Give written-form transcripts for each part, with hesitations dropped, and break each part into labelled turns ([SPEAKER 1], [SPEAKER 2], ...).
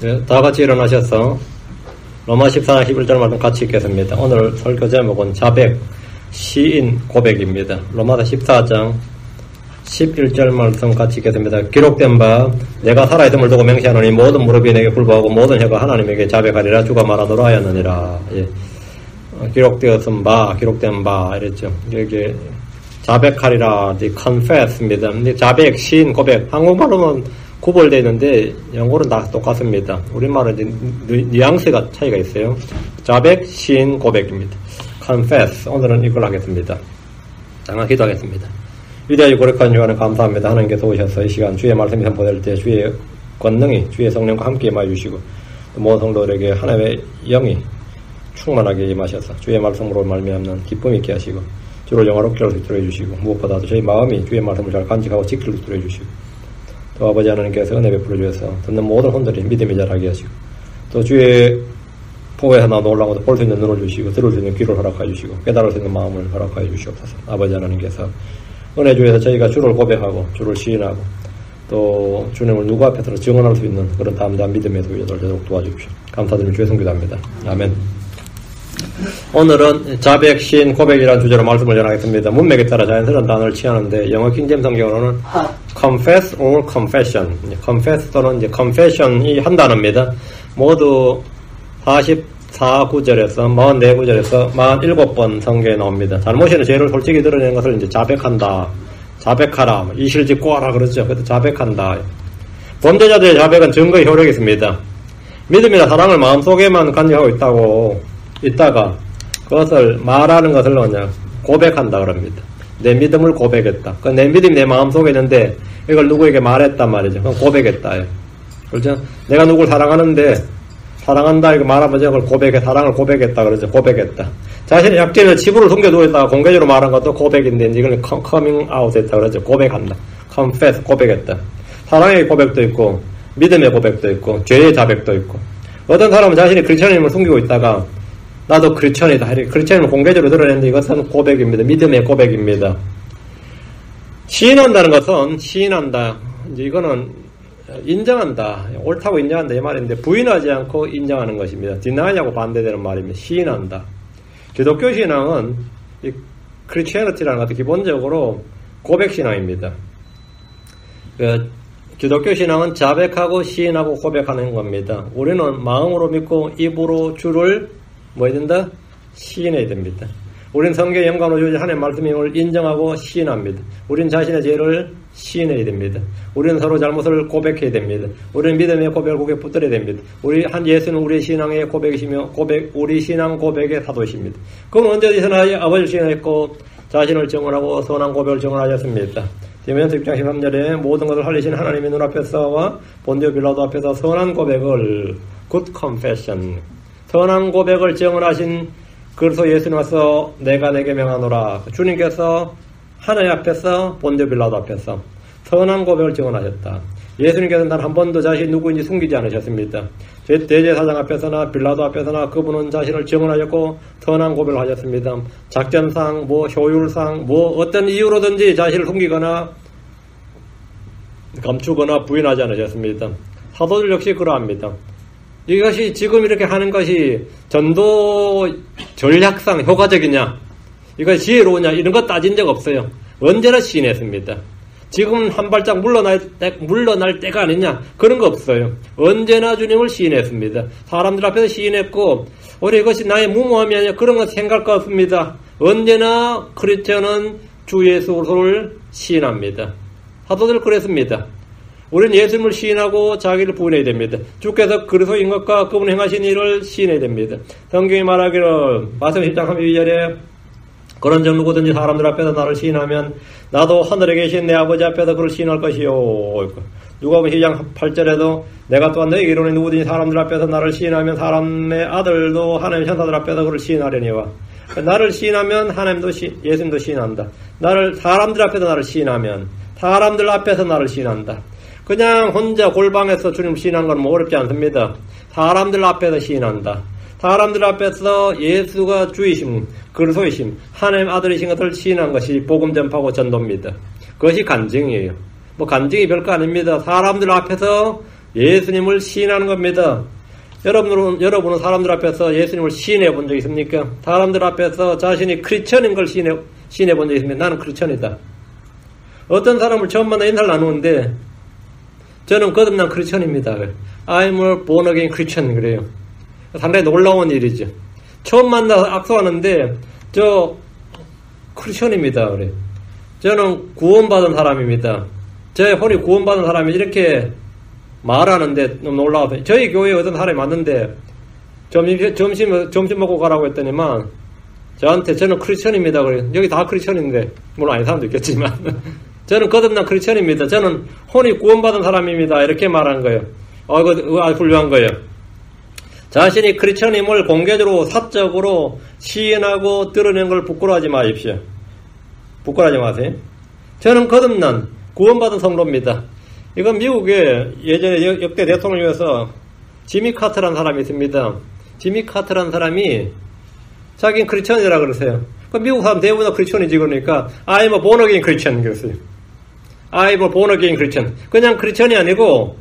[SPEAKER 1] 네, 다 같이 일어나셔서 로마 14장 11절 말씀 같이 읽겠습니다. 오늘 설교 제목은 자백, 시인 고백입니다. 로마서 14장 11절 말씀 같이 읽겠습니다. 기록된 바 내가 살아있음을 두고 맹세하노니 모든 무릎이 내게 굴복하고 모든 혀가 하나님에게 자백하리라. 주가 말하노라 하였느니라. 예. 기록된 바 이랬죠. 여기 자백하리라, confess입니다. 자백, 시인, 고백. 한국말로는 구별되어 있는데 영어로는 다 똑같습니다. 우리말은 이제 뉘앙스가 차이가 있어요. 자백, 시인, 고백입니다. confess. 오늘은 이걸 하겠습니다. 잠깐 기도하겠습니다. 위대하게 고백한 주하는 감사합니다. 하나님께서 오셔서 이 시간 주의 말씀이 선포될 때 주의 권능이 주의 성령과 함께 임하여주시고 모든 성도들에게 하나님의 영이 충만하게 임하셔서 주의 말씀으로 말미암는 기쁨이 있게 하시고 주를 영화롭게 할 수 있도록 해주시고 무엇보다도 저희 마음이 주의 말씀을 잘 간직하고 지킬 수 있도록 해주시고 또 아버지 하나님께서 은혜 베풀어 주셔서 듣는 모든 혼들이 믿음이 자라게 하시고 또 주의 보호에서 나 놀라운 것을 볼 수 있는 눈을 주시고 들을 수 있는 귀를 허락하여 주시고 깨달을 수 있는 마음을 허락하여 주시옵소서. 아버지 하나님께서 은혜 주에서 저희가 주를 고백하고 주를 시인하고 또 주님을 누구 앞에서 증언할 수 있는 그런 담대한 믿음의 소유들 되도록 도와주십시오. 감사드리며 주의 성기도합니다. 아멘. 오늘은 자백, 시인, 고백이라는 주제로 말씀을 전하겠습니다. 문맥에 따라 자연스러운 단어를 취하는데 영어 킹제임 성경으로는 confess or confession, confess 또는 이제 confession이 한 단어입니다. 모두 44구절에서 44구절에서 47번 성경에 나옵니다. 잘못이는 죄를 솔직히 드러내는 것을 이제 자백한다, 자백하라, 이실직고 하라 그러죠. 그래서 자백한다. 범죄자들의 자백은 증거의 효력이 있습니다. 믿음이나 사랑을 마음속에만 간직하고 있다가 그것을 말하는 것을 그냥 고백한다 그럽니다. 내 믿음을 고백했다. 내 믿음이 내 마음속에 있는데 이걸 누구에게 말했단 말이죠. 그럼 고백했다. 그렇죠? 내가 누구를 사랑하는데 사랑한다 이거 말하면 그걸 고백해, 사랑을 고백했다 그러죠. 고백했다. 자신의 약점을 치부를 숨겨두고 있다가 공개적으로 말한 것도 고백인데 이걸 coming out 했다 그러죠. 고백한다. confess, 고백했다. 사랑의 고백도 있고 믿음의 고백도 있고 죄의 자백도 있고 어떤 사람은 자신이 크리스천임을 숨기고 있다가 나도 크리스천이다. 크리스천임을 공개적으로 드러내는데 이것은 고백입니다. 믿음의 고백입니다. 시인한다는 것은 시인한다. 이제 이거는 인정한다. 옳다고 인정한다 이 말인데 부인하지 않고 인정하는 것입니다. deni하고 반대되는 말입니다. 시인한다. 기독교 신앙은 이 크리스천이라는 것은 기본적으로 고백 신앙입니다. 기독교 신앙은 자백하고 시인하고 고백하는 겁니다. 우리는 마음으로 믿고 입으로 주를 뭐 해야 된다? 시인해야 됩니다. 우린 성경의 영광으로 주신 하나님의 말씀임을 인정하고 시인합니다. 우린 자신의 죄를 시인해야 됩니다. 우리는 서로 잘못을 고백해야 됩니다. 우리는 믿음의 고백을 고개 붙들어야 됩니다. 우리 한 예수는 우리의 신앙의 고백이시며 우리 신앙 고백의 사도이십니다. 그럼 언제든지나 아버지를 시인했고 자신을 증언하고 선한 고백을 증언하셨습니다. 디모데전서 6장 13절에 모든 것을 살리신 하나님의 눈앞에서와 본디오 빌라도 앞에서 선한 고백을 good confession 선한 고백을 증언하신 그리스도 예수님 와서 내가 내게 명하노라. 주님께서 하나님 앞에서 본디오 빌라도 앞에서 선한 고백을 증언하셨다. 예수님께서는 단 한 번도 자신이 누구인지 숨기지 않으셨습니다. 대제사장 앞에서나 빌라도 앞에서나 그분은 자신을 증언하셨고 선한 고백을 하셨습니다. 작전상 효율상 어떤 이유로든지 자신을 숨기거나 감추거나 부인하지 않으셨습니다. 사도들 역시 그러합니다. 이것이 지금 이렇게 하는 것이 전도 전략상 효과적이냐, 이것이 지혜로우냐 이런 거 따진 적 없어요. 언제나 시인했습니다. 지금 한 발짝 물러날 때가 아니냐 그런 거 없어요. 언제나 주님을 시인했습니다. 사람들 앞에서 시인했고 오히려 이것이 나의 무모함이 아니냐 그런 거 생각할 거 없습니다. 언제나 크리스천은 주 예수를 시인합니다. 사도들 그랬습니다. 우리는 예수님을 시인하고 자기를 부인해야 됩니다. 주께서 그리스도인 것과 그분 행하신 일을 시인해야 됩니다. 성경이 말하기를 마태복음 10장 32절에 그런즉 누구든지 사람들 앞에서 나를 시인하면 나도 하늘에 계신 내 아버지 앞에서 그를 시인할 것이요. 누가복음 10장 8절에도 내가 또한 너희에게 이르노니 누구든지 사람들 앞에서 나를 시인하면 사람의 아들도 하나님의 천사들 앞에서 그를 시인하려니와. 나를 시인하면 하나님도 예수님도 시인한다. 사람들 앞에서 나를 시인하면 사람들 앞에서 나를 시인한다. 그냥 혼자 골방에서 주님 시인하는 건 뭐 어렵지 않습니다. 사람들 앞에서 시인한다. 사람들 앞에서 예수가 주이심, 그리스도이심, 하나님 아들이신 것을 시인한 것이 복음 전파고 전도입니다. 그것이 간증이에요. 간증이 별거 아닙니다. 사람들 앞에서 예수님을 시인하는 겁니다. 여러분은 사람들 앞에서 예수님을 시인해 본 적 있습니까? 사람들 앞에서 자신이 크리스천인 걸 시인해 본 적 있습니까? 나는 크리스천이다. 어떤 사람을 처음 만나 인사를 나누는데 저는 거듭난 크리스천입니다. I'm a born again Christian 그래요. 상당히 놀라운 일이죠. 처음 만나서 악수하는데 저 크리스천입니다. 그래. 저는 구원받은 사람입니다. 저의 혼이 구원받은 사람이 이렇게 말하는데 너무 놀라워서 저희 교회에 어떤 사람이 왔는데 점심 먹고 가라고 했더니만 저한테 저는 크리스천입니다. 그래. 여기 다 크리스천인데 물론 아닌 사람도 있겠지만 저는 거듭난 크리스천입니다. 저는 혼이 구원받은 사람입니다. 이렇게 말한 거예요. 이거 아주 훌륭한 거예요. 자신이 크리스천임을 공개적으로 사적으로 시인하고 드러낸 걸 부끄러워하지 마십시오. 부끄러워하지 마세요. 저는 거듭난 구원받은 성도입니다. 이건 미국에 예전에 역대 대통령 중에서 지미 카터라는 사람이 있습니다. 지미 카터라는 사람이 자기는 크리스천이라 그러세요. 미국 사람 대부분 다 크리스천이지 그러니까 I'm a born again Christian 그랬어요. I'm a born again Christian. 그냥 크리스천이 아니고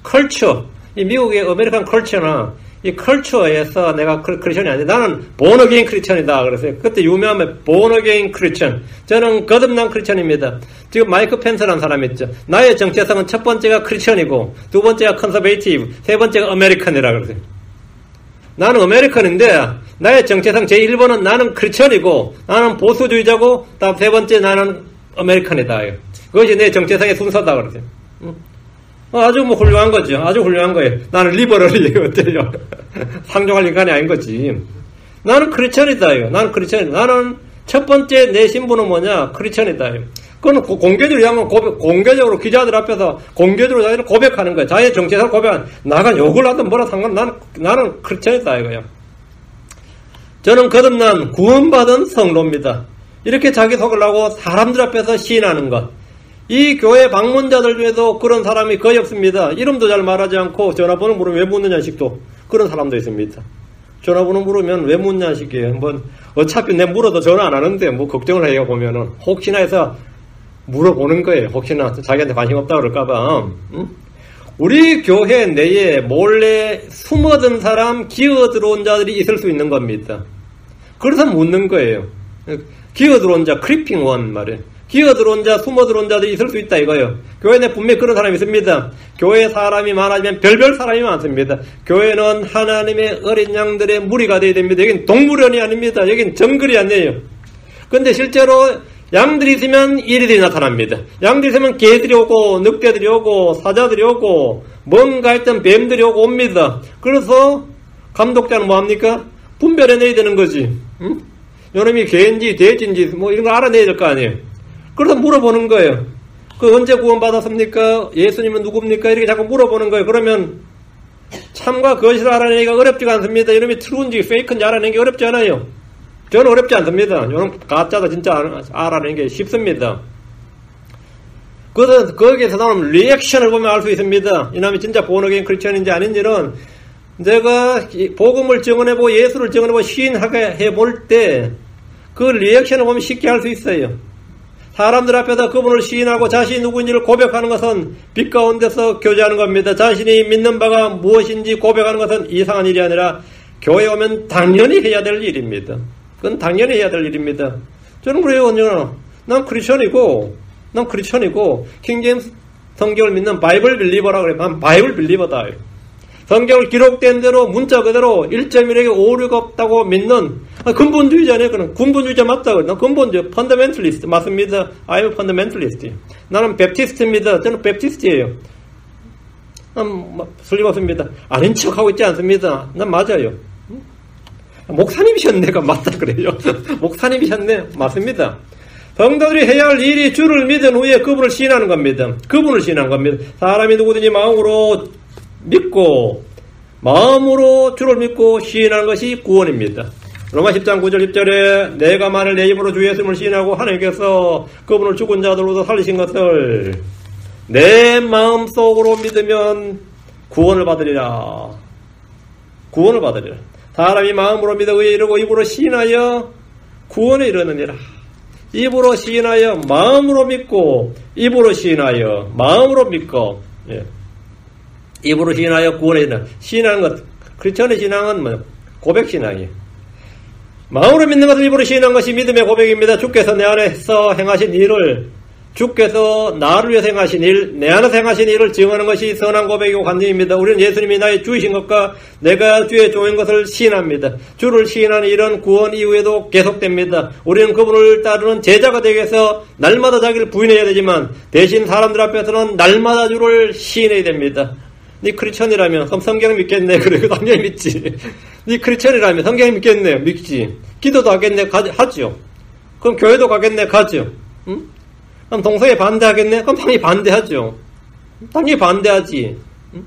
[SPEAKER 1] 컬처, 이 미국의 아메리칸 컬처나 이 컬처에서 내가 크리스천이 아닌데 나는 born again 크리스천이다 그랬어요. 그때 유명하면 born again 크리스천. 저는 거듭난 크리스천입니다. 지금 마이크 펜스라는 사람이 있죠. 나의 정체성은 첫 번째가 크리스천이고 두 번째가 컨서베이티브, 세 번째가 아메리칸이라 그러세요. 나는 아메리칸인데 나의 정체성 제1번은 나는 크리스천이고 나는 보수주의자고 다음 세 번째 나는 아메리칸이다. 그것이 내 정체성의 순서다 그러세요. 아주 훌륭한 거죠. 아주 훌륭한 거예요. 나는 리버럴이에요. 어때요? 상종할 인간이 아닌 거지. 나는 크리스천이다. 나는 크리스천이다. 나는 첫 번째 내 신분은 뭐냐? 크리스천이다. 그건 공개적으로 한 건 공개적으로 기자들 앞에서 공개적으로 자기를 고백하는 거야. 자기의 정체성을 고백하는. 나가 욕을 하든 뭐라 상관 나는 크리스천이다 이거야. 저는 거듭난 구원받은 성도입니다. 이렇게 자기소개를 하고 사람들 앞에서 시인하는 것. 이 교회 방문자들 중에도 그런 사람이 거의 없습니다. 이름도 잘 말하지 않고 전화번호 물으면 왜 묻느냐 식도 그런 사람도 있습니다. 전화번호 물으면 왜 묻냐 식이에요. 어차피 내 물어도 전화 안 하는데 뭐 걱정을 해요 보면은 혹시나 해서 물어보는 거예요. 혹시나 자기한테 관심 없다 그럴까봐. 응? 우리 교회 내에 몰래 숨어든 사람, 기어 들어온 자들이 있을 수 있는 겁니다. 그래서 묻는 거예요. 기어 들어온 자, 크리핑 원 말이에요. 기어 들어온 자, 숨어 들어온 자들이 있을 수 있다 이거예요. 교회 내 분명히 그런 사람이 있습니다. 교회 사람이 많아지면 별별 사람이 많습니다. 교회는 하나님의 어린 양들의 무리가 되어야 됩니다. 여긴 동물원이 아닙니다. 여긴 정글이 아니에요. 근데 실제로 양들이 있으면 일들이 나타납니다. 양들이 있으면 개들이 오고 늑대들이 오고 사자들이 오고 뭔가 했던 뱀들이 오고 옵니다. 그래서 감독자는 뭐합니까? 분별해내야 되는 거지. 응? 요놈이 개인지 돼지인지 뭐 이런 거 알아내야 될 거 아니에요. 그래서 물어보는 거예요. 그 언제 구원받았습니까? 예수님은 누굽니까? 이렇게 자꾸 물어보는 거예요. 그러면 참과 거짓을 알아내기가 어렵지가 않습니다. 이놈이 트루인지 페이크인지 알아내기 어렵지 않아요. 저는 어렵지 않습니다. 이런 가짜도 진짜 알아내는 게 쉽습니다. 그래서 거기에서 나오는 리액션을 보면 알 수 있습니다. 이놈이 진짜 본어게인 크리스천인지 아닌지는 내가 복음을 증언해보고 예수를 증언해보고 시인하게 해볼 때 그 리액션을 보면 쉽게 알 수 있어요. 사람들 앞에서 그분을 시인하고 자신이 누구인지를 고백하는 것은 빛 가운데서 교제하는 겁니다. 자신이 믿는 바가 무엇인지 고백하는 것은 이상한 일이 아니라 교회에 오면 당연히 해야 될 일입니다. 그건 당연히 해야 될 일입니다. 저는 그래요. 언제나 난 크리스천이고 킹제임스 성경을 믿는 바이블 빌리버라고 그래요. 난 바이블 빌리버다. 성경을 기록된 대로 문자 그대로 1.1에게 오류가 없다고 믿는 근본주의자네. 그럼 근본주의자 맞다고. 난 근본주의 펀더멘털리스트 맞습니다. I'm 펀더멘털리스트. 나는 베프티스트입니다. 저는 베프티스트예요. 난 틀림없습니다. 아닌 척하고 있지 않습니다. 난 맞아요. 목사님이셨네가 맞다 그래요. 목사님이셨네. 맞습니다. 성도들이 해야 할 일이 주를 믿은 후에 그분을 시인하는 겁니다. 그분을 시인하는 겁니다. 사람이 누구든지 마음으로 주를 믿고 시인하는 것이 구원입니다. 로마 10장 9절 10절에 내가 만일 내 입으로 주 예수님을 시인하고 하나님께서 그분을 죽은 자들로부터 살리신 것을 내 마음속으로 믿으면 구원을 받으리라. 구원을 받으리라. 사람이 마음으로 믿어 의에 이르고 입으로 시인하여 구원에 이르느니라. 입으로 시인하여 마음으로 믿고 입으로 시인하여 마음으로 믿고. 예. 입으로 시인하여 구원에 이르는 신앙은 것. 크리스천의 신앙은 뭐 고백신앙이에요. 마음으로 믿는 것을 입으로 시인한 것이 믿음의 고백입니다. 주께서 내 안에서 행하신 일을, 주께서 나를 위해서 행하신 일, 내 안에서 행하신 일을 증언하는 것이 선한 고백이고 간증입니다. 우리는 예수님이 나의 주이신 것과 내가 주의 종인 것을 시인합니다. 주를 시인하는 일은 구원 이후에도 계속됩니다. 우리는 그분을 따르는 제자가 되기 위해서 날마다 자기를 부인해야 되지만 대신 사람들 앞에서는 날마다 주를 시인해야 됩니다. 네 크리스천이라면 그럼 성경 믿겠네. 그래, 당연히 믿지. 네 크리스천이라면 성경 믿겠네. 믿지. 기도도 하겠네. 하죠. 그럼 교회도 가겠네. 가죠. 응? 그럼 동성애 반대하겠네? 그럼 당연히 반대하죠. 당연히 반대하지. 응?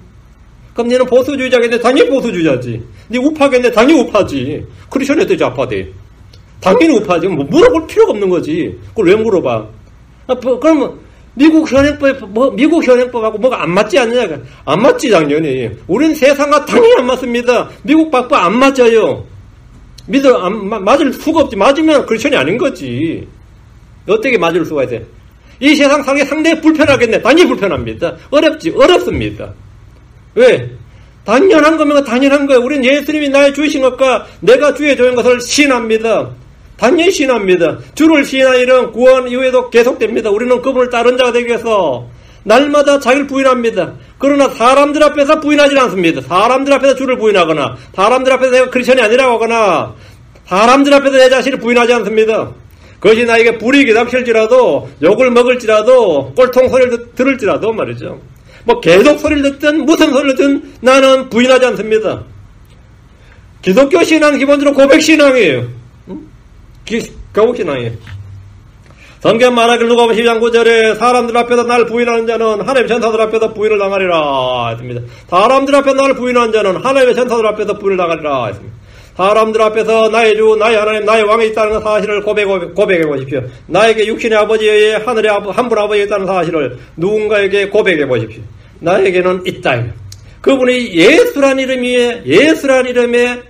[SPEAKER 1] 그럼 너는 보수주의자겠네? 당연히 보수주의자지. 네 우파겠네? 당연히 우파지. 크리스천이 좌파대. 당연히 우파지. 뭐 물어볼 필요가 없는 거지. 그걸 왜 물어봐? 그러면 미국 현행법하고 뭐가 안 맞지 않느냐? 안 맞지, 당연히. 우린 세상과 당연히 안 맞습니다. 미국 법과 안 맞아요. 맞을 수가 없지. 맞으면 크리스천이 아닌 거지. 어떻게 맞을 수가 있어요? 이 세상 살기 상당히 불편하겠네. 당연히 불편합니다. 어렵습니다. 왜? 당연한 거면 당연한 거예요. 우린 예수님이 나의 주이신 것과 내가 주의 종인 것을 시인합니다. 당연히 시인합니다. 주를 시인하는 일은 구원 이후에도 계속됩니다. 우리는 그분을 따른 자가 되기 위해서 날마다 자기를 부인합니다. 그러나 사람들 앞에서 부인하지 않습니다. 사람들 앞에서 주를 부인하거나 사람들 앞에서 내가 크리스천이 아니라고 하거나 사람들 앞에서 내 자신을 부인하지 않습니다. 그것이 나에게 불이익이 닥칠지라도 욕을 먹을지라도 꼴통 소리를 들을지라도 말이죠. 뭐 계속 소리를 듣든 무슨 소리를 듣든 나는 부인하지 않습니다. 기독교 신앙은 기본적으로 고백신앙이에요. 고백신앙이에요. 성경 말하길 누가복음 12장 9절에 사람들 앞에서 나를 부인하는 자는 하나님의 천사들 앞에서 부인을 당하리라 했습니다. 사람들 앞에서 나를 부인하는 자는 하나님의 천사들 앞에서 부인을 당하리라 했습니다. 사람들 앞에서 나의 주, 나의 하나님, 나의 왕이 있다는 사실을 고백해 보십시오. 나에게 육신의 아버지의 하늘의 한 분 아버지가 있다는 사실을 누군가에게 고백해 보십시오. 나에게는 있다. 그분이 예수란 이름에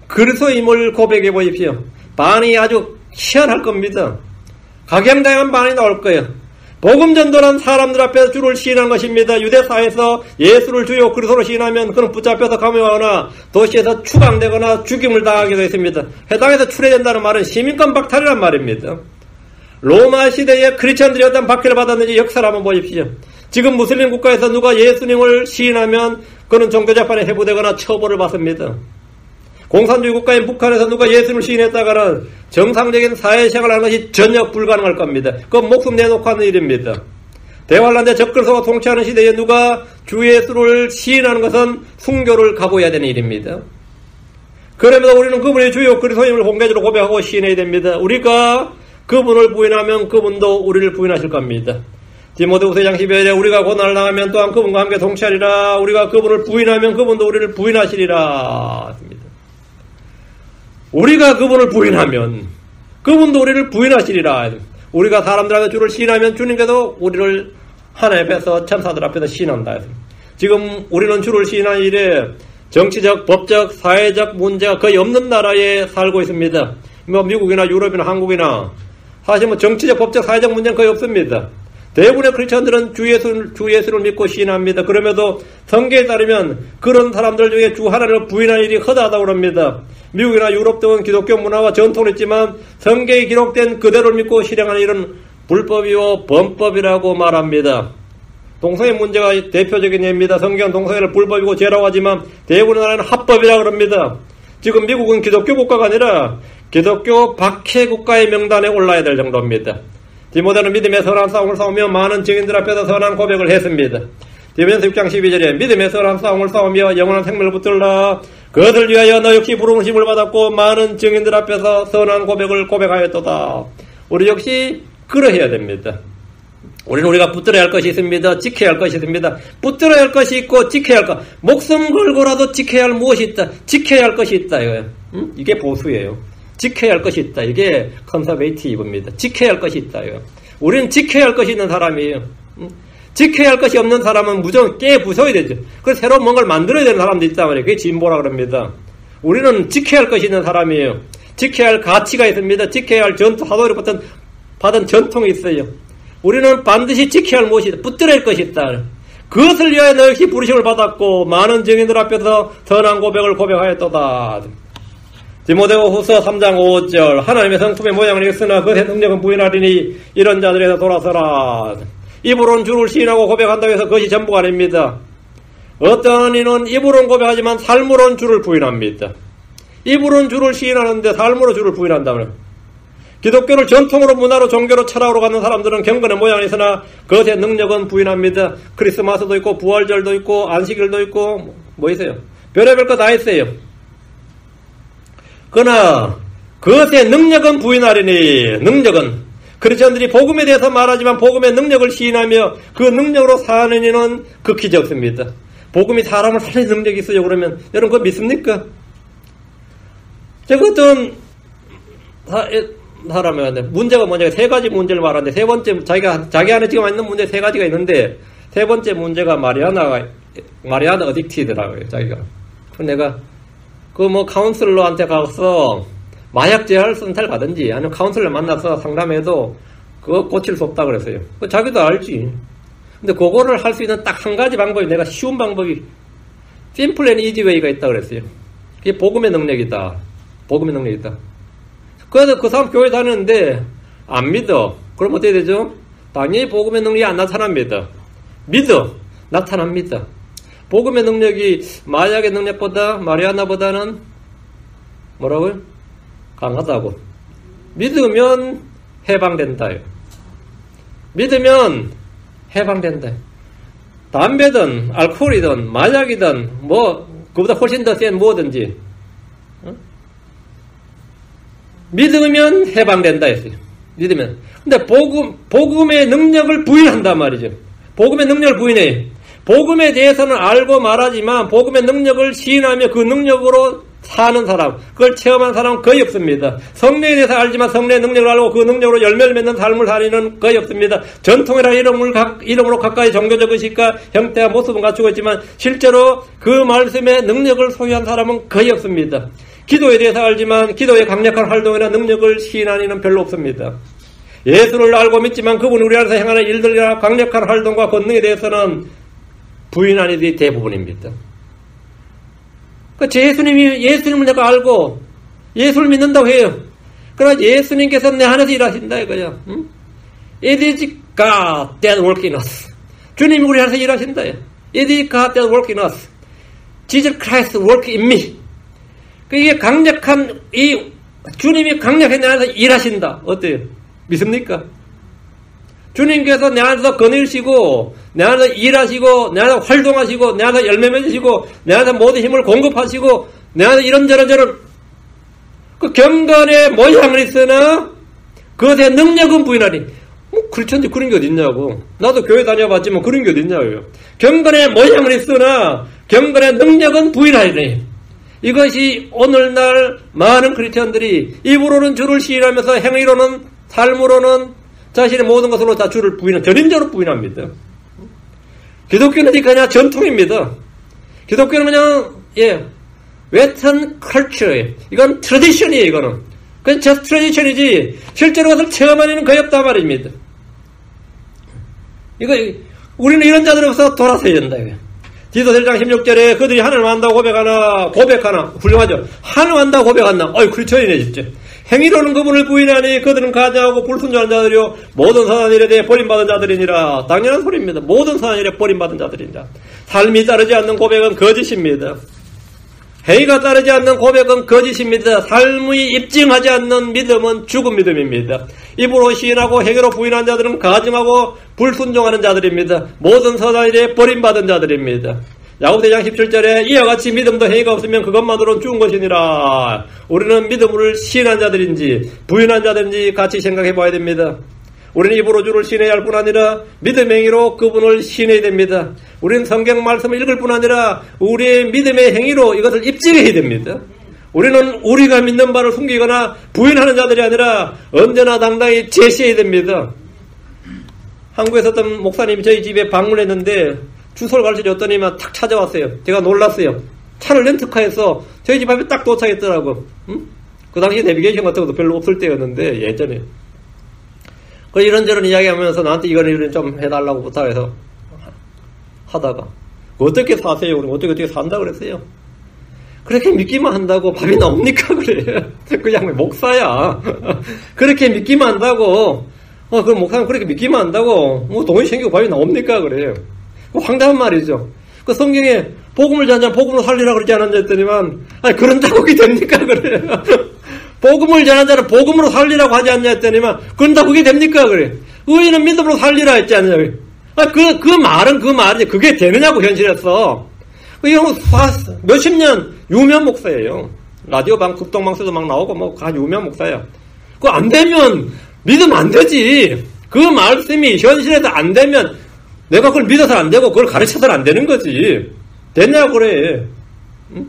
[SPEAKER 1] 그리스도임을 고백해 보십시오. 반이 아주 희한할 겁니다. 각양다양한 반이 나올 거예요. 복음 전도란 사람들 앞에서 주를 시인한 것입니다. 유대사에서 예수를 주요 그리스도로 시인하면 그는 붙잡혀서 감형하거나 도시에서 추방되거나 죽임을 당하기도 했습니다. 해당에서 출애된다는 말은 시민권 박탈이란 말입니다. 로마 시대에 크리스천들이 어떤 박해를 받았는지 역사를 한번 보십시오. 지금 무슬림 국가에서 누가 예수님을 시인하면 그는 종교재판에 해부되거나 처벌을 받습니다. 공산주의 국가인 북한에서 누가 예수님을 시인했다가는 정상적인 사회생활을 하는 것이 전혀 불가능할 겁니다. 그건 목숨 내놓고 하는 일입니다. 대환란대 적그리스도가 통치하는 시대에 누가 주 예수를 시인하는 것은 순교를 각오해야 되는 일입니다. 그러면서 우리는 그분의 주요 그리스도임을 공개적으로 고백하고 시인해야 됩니다. 우리가 그분을 부인하면 그분도 우리를 부인하실 겁니다. 디모데후서 2장 12절에 우리가 고난을 당하면 또한 그분과 함께 동치하리라. 우리가 그분을 부인하면 그분도 우리를 부인하시리라. 우리가 그분을 부인하면 그분도 우리를 부인하시리라. 우리가 사람들한테 주를 시인하면 주님께서 우리를 하나님 앞에서 천사들 앞에서 시인한다. 지금 우리는 주를 시인하는 일에 정치적, 법적, 사회적 문제가 거의 없는 나라에 살고 있습니다. 뭐 미국이나 유럽이나 한국이나 사실 뭐 정치적, 법적, 사회적 문제는 거의 없습니다. 대부분의 크리스천들은 주 예수를 믿고 시인합니다. 그럼에도 성경에 따르면 그런 사람들 중에 주 하나님을 부인하는 일이 허다하다고 합니다. 미국이나 유럽 등은 기독교 문화와 전통은 있지만 성경에 기록된 그대로를 믿고 실행하는 일은 불법이요 범법이라고 말합니다. 동성애 문제가 대표적인 예입니다. 성경은 동성애를 불법이고 죄라고 하지만 대부분의 나라는 합법이라고 합니다. 지금 미국은 기독교 국가가 아니라 기독교 박해 국가의 명단에 올라야 될 정도입니다. 디모데는 믿음의 선한 싸움을 싸우며 많은 증인들 앞에서 선한 고백을 했습니다. 디모데전서 6장 12절에 믿음의 선한 싸움을 싸우며 영원한 생명을 붙들라. 그것을 위하여 너 역시 부르심을 받았고 많은 증인들 앞에서 선한 고백을 고백하였도다. 우리 역시 그러해야 됩니다. 우리가 붙들어야 할 것이 있습니다. 지켜야 할 것이 있습니다. 붙들어야 할 것이 있고 지켜야 할 것. 목숨 걸고라도 지켜야 할 무엇이 있다. 지켜야 할 것이 있다. 이게 보수예요. 지켜야 할 것이 있다. 이게 컨서베이티브입니다. 지켜야 할 것이 있다. 우리는 지켜야 할 것이 있는 사람이에요. 지켜야 할 것이 없는 사람은 무조건 깨부숴야 되죠. 그래서 새로운 뭔가를 만들어야 되는 사람도 있단 말이에요. 그게 진보라 그럽니다. 우리는 지켜야 할 것이 있는 사람이에요. 지켜야 할 가치가 있습니다. 지켜야 할 전투, 사도로부터 받은 전통이 있어요. 우리는 반드시 지켜야 할 무엇이 있다. 붙들어야 할 것이 있다. 그것을 위하여 너 역시 부르심을 받았고 많은 증인들 앞에서 선한 고백을 고백하였도다. 디모데후 후서 3장 5절 하나님의 성품의 모양을 읽으나 그것의 능력은 부인하리니 이런 자들에서 돌아서라. 입으로는 주를 시인하고 고백한다고 해서 그것이 전부가 아닙니다. 어떤 이는 입으로는 고백하지만 삶으로는 주를 부인합니다. 입으로는 주를 시인하는데 삶으로 주를 부인한다면 기독교를 전통으로 문화로 종교로 철학으로 갖는 사람들은 경건의 모양이 있으나 그것의 능력은 부인합니다. 크리스마스도 있고 부활절도 있고 안식일도 있고 뭐 있어요? 별의별 거 다 있어요. 그러나 그것의 능력은 부인하리니 능력은 크리스천들이 복음에 대해서 말하지만 복음의 능력을 시인하며 그 능력으로 사는 이는 극히 적습니다. 복음이 사람을 살리는 능력이 있어요. 그러면 여러분 그거 믿습니까? 제가 어떤 사람한테 문제가 뭐냐 세 가지 문제를 말하는데 세 번째 자기 안에 지금 있는 문제 세 가지가 있는데 세 번째 문제가 마리아나 어딕티더라고요. 자기가. 그래서 내가 그 뭐 카운슬러한테 가서 마약 재활 센터를 가든지 아니면 카운슬러 만나서 상담해도 그거 고칠 수 없다 그랬어요. 자기도 알지. 근데 그거를 할 수 있는 딱 한 가지 방법이 내가 쉬운 방법이 심플 앤 이지 웨이가 있다 그랬어요. 그게 복음의 능력이다. 복음의 능력이다. 그래서 그 사람 교회 다니는데 안 믿어. 그럼 어떻게 되죠? 당연히 복음의 능력이 안 나타납니다. 믿어. 나타납니다. 복음의 능력이 마약의 능력보다 마리아나보다는 뭐라고요? 강하다고. 믿으면 해방된다요. 믿으면 해방된다. 담배든 알코올이든 마약이든 뭐 그보다 훨씬 더 센 뭐든지 믿으면 해방된다 했어요. 믿으면. 근데 복음의 능력을 부인한단 말이죠. 복음의 능력을 부인해. 복음에 대해서는 알고 말하지만 복음의 능력을 시인하며 그 능력으로 사는 사람, 그걸 체험한 사람은 거의 없습니다. 성령에 대해서 알지만 성령의 능력을 알고 그 능력으로 열매를 맺는 삶을 살리는 거의 없습니다. 전통이라는 이름으로 가까이 종교적 의식과 형태와 모습은 갖추고 있지만 실제로 그 말씀의 능력을 소유한 사람은 거의 없습니다. 기도에 대해서 알지만 기도의 강력한 활동이나 능력을 시인하는 이는 별로 없습니다. 예수를 알고 믿지만 그분이 우리 안에서 행하는 일들이나 강력한 활동과 권능에 대해서는 부인하는 일이 대부분입니다. 예수님을 내가 알고 예수를 믿는다고 해요. 그러나 예수님께서 내 안에서 일하신다 이거야. 응? It is God that works in us. 주님이 우리 안에서 일하신다. It is God that works in us. Jesus Christ works in me. 이게 강력한 주님이 강력하게 내 안에서 일하신다. 어때요? 믿습니까? 주님께서 내 안에서 거느리시고 내 안에서 일하시고 내 안에서 활동하시고 내 안에서 열매 맺으시고 내 안에서 모든 힘을 공급하시고 내 안에서 이런저런 그 경건의 모양을 있으나 그것의 능력은 부인하니 그렇지 그런 게 어딨냐고. 나도 교회 다녀봤지만 그런 게 어딨냐고요. 경건의 모양을 있으나 경건의 능력은 부인하니 이것이 오늘날 많은 크리스천들이 입으로는 주를 시인하면서 행위로는 삶으로는 자신의 모든 것으로 다 주를 전인적으로 부인합니다. 기독교는 그냥 전통입니다. 기독교는 그냥 웨스턴 컬처예요. 이건 트래디션이에요. 이거는 그냥 just 트래디션이지 실제로 그것을 체험하는 거의 없단 말입니다. 우리는 이런 자들로서 돌아서야 된다. 디도 1장 16절에 그들이 하늘을 안다고 고백하나 훌륭하죠. 하늘을 안다고 고백한다. 크리스천이네 진짜. 행위로는 그분을 부인하니 그들은 가증하고 불순종한 자들이요 모든 선한 일에 대해 버림받은 자들이니라. 당연한 소리입니다. 모든 선한 일에 버림받은 자들이니라. 삶이 따르지 않는 고백은 거짓입니다. 행위가 따르지 않는 고백은 거짓입니다. 삶이 입증하지 않는 믿음은 죽은 믿음입니다. 입으로 시인하고 행위로 부인한 자들은 가증하고 불순종하는 자들입니다. 모든 선한 일에 버림받은 자들입니다. 야고보 1장 17절에 이와 같이 믿음도 행위가 없으면 그것만으로는 죽은 것이니라. 우리는 믿음을 시인한 자들인지 부인한 자들인지 같이 생각해 봐야 됩니다. 우리는 입으로 주를 시인해야 할 뿐 아니라 믿음의 행위로 그분을 시인해야 됩니다. 우리는 성경 말씀을 읽을 뿐 아니라 우리의 믿음의 행위로 이것을 입증해야 됩니다. 우리는 우리가 믿는 바를 숨기거나 부인하는 자들이 아니라 언제나 당당히 제시해야 됩니다. 한국에서 어떤 목사님이 저희 집에 방문했는데 주소를 가르쳐줬더니만 탁 찾아왔어요. 제가 놀랐어요. 차를 렌트카해서 저희 집 앞에 딱 도착했더라고. 응? 그 당시에 내비게이션 같은 것도 별로 없을 때였는데 예전에. 그 이런저런 이야기하면서 나한테 이거는 좀 해달라고 부탁해서 하다가 어떻게 사세요? 그럼 어떻게 산다 그랬어요? 그렇게 믿기만 한다고 밥이 나옵니까? 그래. 그냥 목사야. 그렇게 믿기만 한다고, 그 목사는 그렇게 믿기만 한다고, 돈이 생기고 밥이 나옵니까? 그래. 황당한 말이죠. 그 성경에 복음을 전하자 복음으로 살리라 그러지 않았냐 했더니만, 아니, 그런다고 그게 됩니까? 그래. 복음을 전하는 자는 복음으로 살리라고 하지 않냐 했더니만, 그런다고 그게 됩니까? 그래. 의인은 믿음으로 살리라 했지 않냐. 그 말은 그 말이지. 그게 되느냐고 현실에서. 이 형 몇십 년 유명 목사예요. 라디오 극동방송도 막 나오고 유명 목사예요. 그거 안 되면 믿으면 안 되지. 그 말씀이 현실에서 안 되면 내가 그걸 믿어서 안 되고 그걸 가르쳐서는 안 되는 거지. 됐냐고 그래. 응?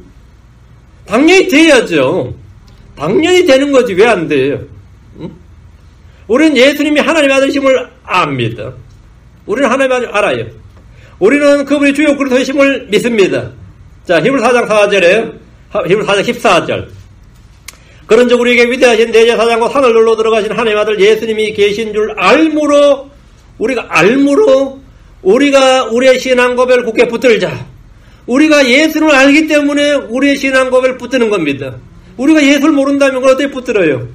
[SPEAKER 1] 당연히 돼야죠. 당연히 되는 거지. 왜 안 돼요? 응? 우리는 예수님이 하나님의 아들이심을 압니다. 우리는 하나님의 아들 알아요. 우리는 그분이 주요 그리스도이심을 믿습니다. 자, 히브리 4장 4절에 히브리 4장 14절. 그런즉 우리에게 위대하신 내 제사장과 산을 눌러 들어가신 하나님의 아들 예수님이 계신 줄 알므로 우리가 우리의 신앙 고백을 굳게 붙들자. 우리가 예수를 알기 때문에 우리의 신앙 고백을 붙드는 겁니다. 우리가 예수를 모른다면 그걸 어떻게 붙들어요?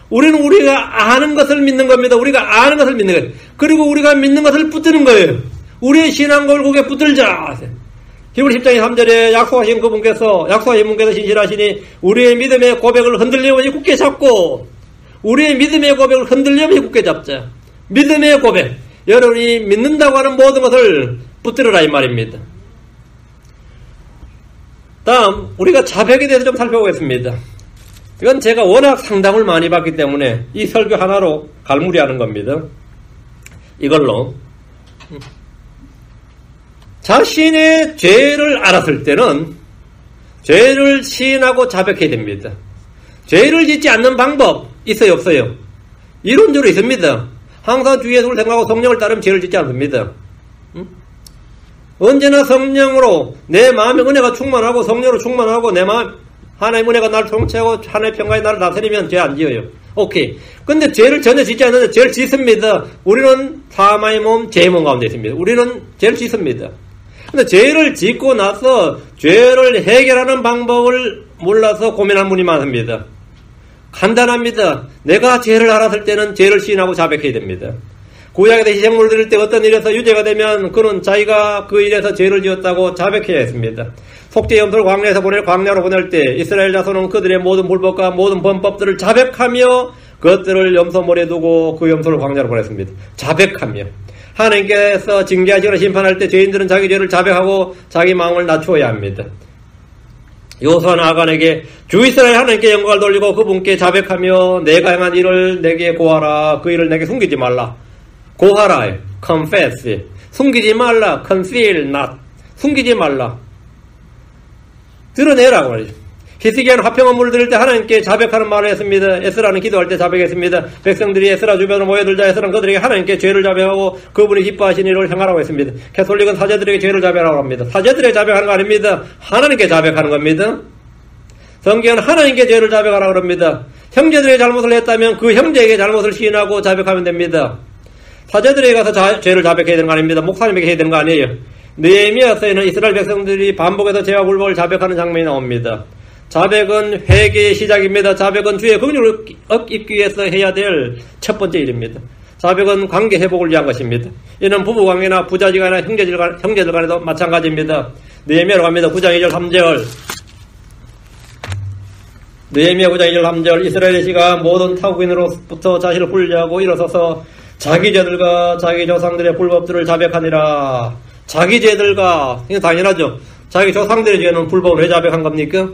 [SPEAKER 1] 우리는 우리가 아는 것을 믿는 겁니다. 우리가 아는 것을 믿는 거예요. 그리고 우리가 믿는 것을 붙드는 거예요. 우리의 신앙 고백을 굳게 붙들자. 히브리 10장 3절에 약속하신 분께서 신실하시니 우리의 믿음의 고백을 흔들림없이 굳게 잡고 우리의 믿음의 고백을 흔들림없이 굳게 잡자. 믿음의 고백. 여러분이 믿는다고 하는 모든 것을 붙들어라 이 말입니다. 다음 우리가 자백에 대해서 좀 살펴보겠습니다. 이건 제가 워낙 상담을 많이 받기 때문에 이 설교 하나로 갈무리하는 겁니다. 이걸로 자신의 죄를 알았을 때는 죄를 시인하고 자백해야 됩니다. 죄를 짓지 않는 방법 있어요 없어요? 이론적으로 있습니다. 항상 주 예수를 생각하고 성령을 따르면 죄를 짓지 않습니다. 언제나 성령으로 내 마음에 은혜가 충만하고 성령으로 충만하고 내 마음 하나님의 은혜가 나를 통치하고 하나님의 평강이 나를 다스리면 죄 안 지어요. 오케이. 근데 죄를 전혀 짓지 않는데 죄를 짓습니다. 우리는 사망의 몸, 죄의 몸 가운데 있습니다. 우리는 죄를 짓습니다. 근데 죄를 짓고 나서 죄를 해결하는 방법을 몰라서 고민하는 분이 많습니다. 간단합니다. 내가 죄를 알았을 때는 죄를 시인하고 자백해야 됩니다. 구약에서 희생물 드릴 때 어떤 일에서 유죄가 되면 그는 자기가 그 일에서 죄를 지었다고 자백해야 했습니다. 속죄 염소를 광야에서 광야로 보낼 때 이스라엘 자손은 그들의 모든 불법과 모든 범법들을 자백하며 그것들을 염소몰에 두고 그 염소를 광야로 보냈습니다. 자백하며. 하나님께서 징계하시거나 심판할 때 죄인들은 자기 죄를 자백하고 자기 마음을 낮추어야 합니다. 요수아는 아간에게 주 이스라엘 하나님께 영광을 돌리고 그분께 자백하며 내가 행한 일을 내게 고하라. 그 일을 내게 숨기지 말라. 고하라. confess. 숨기지 말라. conceal not. 숨기지 말라. 드러내라고 말이죠. 히스기야는 화평한 물을 드릴 때 하나님께 자백하는 말을 했습니다. 에스라는 기도할 때 자백했습니다. 백성들이 에스라 주변으로 모여들자 에스라는 그들에게 하나님께 죄를 자백하고 그분이 기뻐하신 일을 행하라고 했습니다. 캐톨릭은 사제들에게 죄를 자백하라고 합니다. 사제들에게 자백하는 거 아닙니다. 하나님께 자백하는 겁니다. 성경은 하나님께 죄를 자백하라고 합니다. 형제들의 잘못을 했다면 그 형제에게 잘못을 시인하고 자백하면 됩니다. 사제들에게 가서 죄를 자백해야 되는 거 아닙니다. 목사님에게 해야 되는 거 아니에요. 느헤미야서에는 이스라엘 백성들이 반복해서 죄와 불법을 자백하는 장면이 나옵니다. 자백은 회개의 시작입니다. 자백은 주의 긍휼을 얻기 위해서 해야 될 첫 번째 일입니다. 자백은 관계 회복을 위한 것입니다. 이는 부부관계나 부자지간이나 형제들 간에도 마찬가지입니다. 느헤미야로 갑니다. 9장 2절 3절 느헤미야 9장 2절 3절 이스라엘의 씨가 모든 타국인으로부터 자신을 분리하고 일어서서 자기 죄들과 자기 조상들의 불법들을 자백하니라. 자기 죄들과, 이거 당연하죠. 자기 조상들의 죄는 불법을 왜 자백한 겁니까?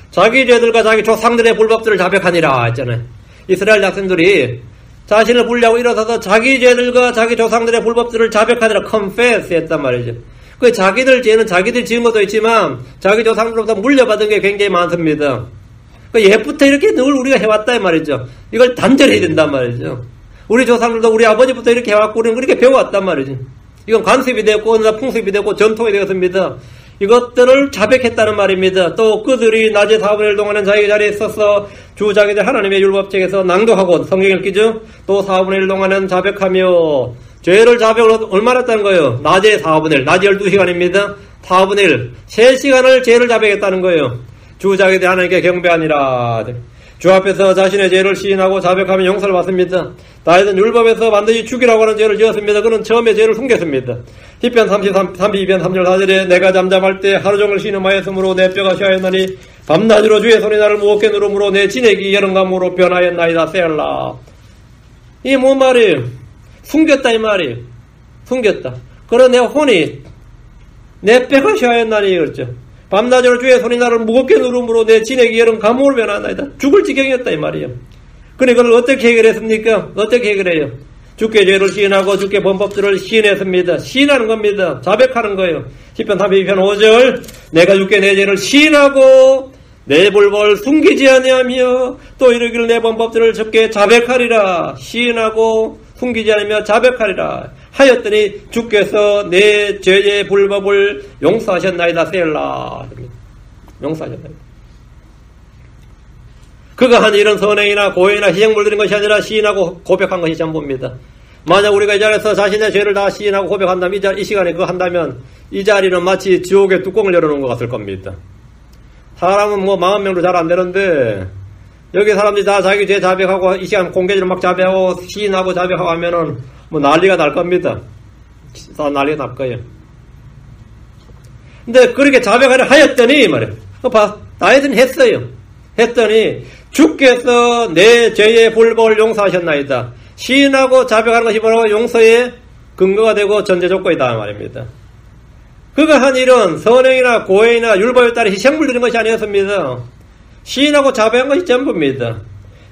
[SPEAKER 1] 자기 죄들과 자기 조상들의 불법들을 자백하니라 했잖아요. 이스라엘 백성들이 자신을 분리하고 일어서서 자기 죄들과 자기 조상들의 불법들을 자백하니라 confess 했단 말이죠. 그 자기들 죄는 자기들 지은 것도 있지만 자기 조상들로부터 물려받은 게 굉장히 많습니다. 그 옛부터 이렇게 늘 우리가 해왔다 말이죠. 이걸 단절해야 된단 말이죠. 우리 조상들도 우리 아버지부터 이렇게 해왔고 우리는 그렇게 배워왔단 말이죠. 이건 관습이 되었고 어느덧 풍습이 되었고 전통이 되었습니다. 이것들을 자백했다는 말입니다. 또 그들이 낮에 4분의 1 동안은 자기 자리에 있어서 주 자기들 하나님의 율법책에서 낭독하고 성경 읽기죠. 또 4분의 1 동안은 자백하며 죄를 자백을 얼마나 했다는 거예요? 낮에 4분의 1, 낮에 12시간입니다. 4분의 1, 3시간을 죄를 자백했다는 거예요. 주 자기에 대해 하나님께 경배하니라. 주 앞에서 자신의 죄를 시인하고 자백하면 용서를 받습니다. 다윗은 율법에서 반드시 죽이라고 하는 죄를 지었습니다. 그는 처음에 죄를 숨겼습니다. 시편 32편 3절 4절에 내가 잠잠할 때 하루 종일 신음하였으므로 내 뼈가 쉬하였나니 밤낮으로 주의 손이 나를 무겁게 누름으로 내 진액이 여름감으로 변하였나이다. 세알라. 이게 뭔 말이에요? 숨겼다 이 말이에요. 숨겼다. 그러나 내 혼이 내 뼈가 쉬하였나니 그렇죠. 밤낮으로 주의 손이 나를 무겁게 누름으로 내 진액이 여름 감옥으로 변하나이다. 죽을 지경이었다 이 말이에요. 그런데 그걸 어떻게 해결했습니까? 어떻게 해결해요? 주께 죄를 시인하고 주께 범법들을 시인했습니다. 시인하는 겁니다. 자백하는 거예요. 시편 32편 5절 내가 주께 내 죄를 시인하고 내 불법을 숨기지 아니하며 또 이르기를 내 범법들을 주께 자백하리라. 시인하고 숨기지 않으며 자백하리라 하였더니 주께서 내 죄의 불법을 용서하셨나이다. 세일라. 용서하셨나이다. 그가 한 일은 선행이나 고행이나 희생물 드린 것이 아니라 시인하고 고백한 것이 전부입니다. 만약 우리가 이 자리에서 자신의 죄를 다 시인하고 고백한다면 이 시간에 그거 한다면 이 자리는 마치 지옥의 뚜껑을 열어놓은 것 같을 겁니다. 사람은 뭐 40명도 잘 안 되는데 여기 사람들이 다 자기 죄 자백하고 이 시간 공개적으로 막 자백하고 시인하고 자백하고 하면은 뭐 난리가 날 겁니다. 다 난리가 날 거예요. 근데 그렇게 자백하려 하였더니 말이에요. 다윗은 했어요. 했더니 주께서 내 죄의 불법을 용서하셨나이다. 시인하고 자백하는 것이 바로 용서의 근거가 되고 전제 조건이다 말입니다. 그가 한 일은 선행이나 고행이나 율법에 따라 희생물 드린 것이 아니었습니다. 시인하고 자백한 것이 전부입니다.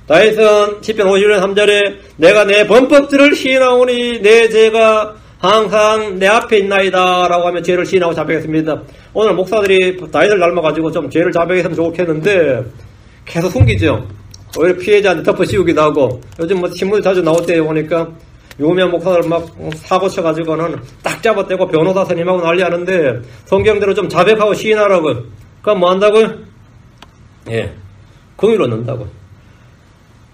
[SPEAKER 1] 다윗은 시편 51편 3절에 내가 내 범법들을 시인하오니 내 죄가 항상 내 앞에 있나이다 라고 하며 죄를 시인하고 자백했습니다. 오늘 목사들이 다윗을 닮아가지고 좀 죄를 자백했으면 좋겠는데 계속 숨기죠. 오히려 피해자한테 덮어씌우기도 하고 요즘 뭐 신문에 자주 나올 때 보니까 유명한 목사들 막 사고 쳐가지고는 딱 잡아떼고 변호사 선임하고 난리 하는데 성경대로 좀 자백하고 시인하라고. 그럼 뭐 한다고요? 예, 긍휼 얻는다고.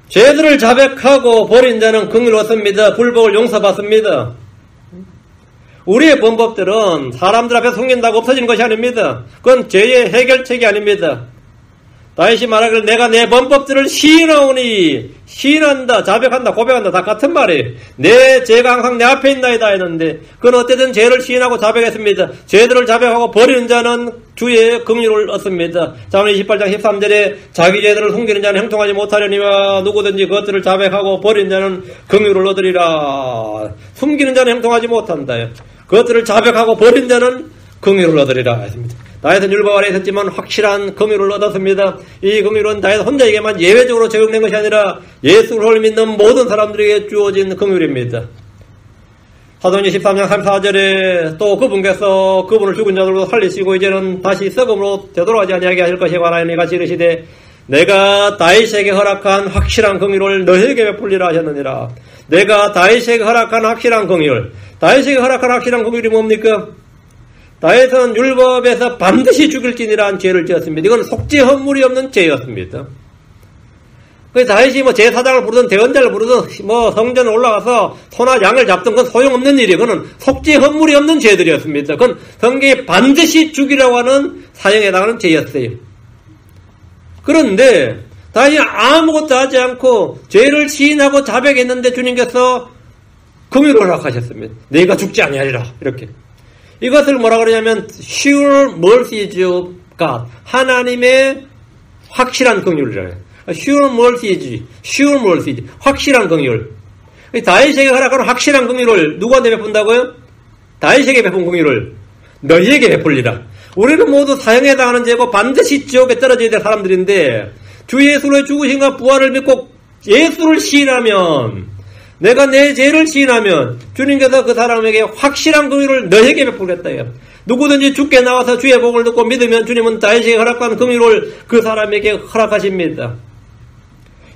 [SPEAKER 1] 죄들을 자백하고 버린 자는 긍휼 얻습니다. 불법을 용서받습니다. 우리의 범법들은 사람들 앞에 숨긴다고 없어지는 것이 아닙니다. 그건 죄의 해결책이 아닙니다. 다윗이 말하기를 내가 내 범법들을 시인하오니 시인한다, 자백한다, 고백한다 다 같은 말이에요. 내 죄가 항상 내 앞에 있나이다 했는데 그건 어쨌든 죄를 시인하고 자백했습니다. 죄들을 자백하고 버리는 자는 주의 긍휼을 얻습니다. 자문 28장 13절에 자기 죄들을 숨기는 자는 형통하지 못하려니와 누구든지 그것들을 자백하고 버리는 자는 긍휼을 얻으리라. 숨기는 자는 형통하지 못한다. 그것들을 자백하고 버린 자는 긍휼을 얻으리라 했습니다. 다윗은 율법 아래 있었지만 확실한 긍휼을 얻었습니다. 이 긍휼은 다윗 혼자에게만 예외적으로 적용된 것이 아니라 예수를 믿는 모든 사람들에게 주어진 긍휼입니다. 사도행전 13장 34절에 또 그분께서 그분을 죽은 자들로 살리시고 이제는 다시 썩음으로 되돌아가지 아니하게 하실 것에 관하여 같이 이르시되 내가 다윗에게 허락한 확실한 긍휼을 너희에게 베풀리라 하셨느니라. 내가 다윗에게 허락한 확실한 긍휼. 다윗에게 허락한 확실한 긍휼이 뭡니까? 다윗은 율법에서 반드시 죽일지니라는 죄를 지었습니다. 이건 속죄 허물이 없는 죄였습니다. 그래서 다윗이 뭐 제사장을 부르든 대언자를 부르든 뭐 성전에 올라가서 소나 양을 잡든 그건 소용없는 일이에요. 그건 속죄 허물이 없는 죄들이었습니다. 그건 성경에 반드시 죽이라고 하는 사형에 해당하는 죄였어요. 그런데 다윗이 아무것도 하지 않고 죄를 시인하고 자백했는데 주님께서 긍휼을 허락하셨습니다. 내가 죽지 아니하리라 이렇게. 이것을 뭐라 그러냐면 sure mercies of God. 하나님의 확실한 긍휼이라요. sure mercies. 확실한 긍휼. 다윗에게 허락하는 확실한 긍휼을 누구한테 베푼다고요? 다윗에게 베푼 긍휼을 너희에게 베풀리라. 우리는 모두 사형에 해당하는 죄고 반드시 지옥에 떨어져야 될 사람들인데 주 예수의 죽으심과 부활을 믿고 예수를 시인하면 내가 내 죄를 시인하면 주님께서 그 사람에게 확실한 긍휼을 너에게 베풀겠다요. 누구든지 주께 나와서 주의 복을 듣고 믿으면 주님은 다윗에게 허락한 긍휼을 그 사람에게 허락하십니다.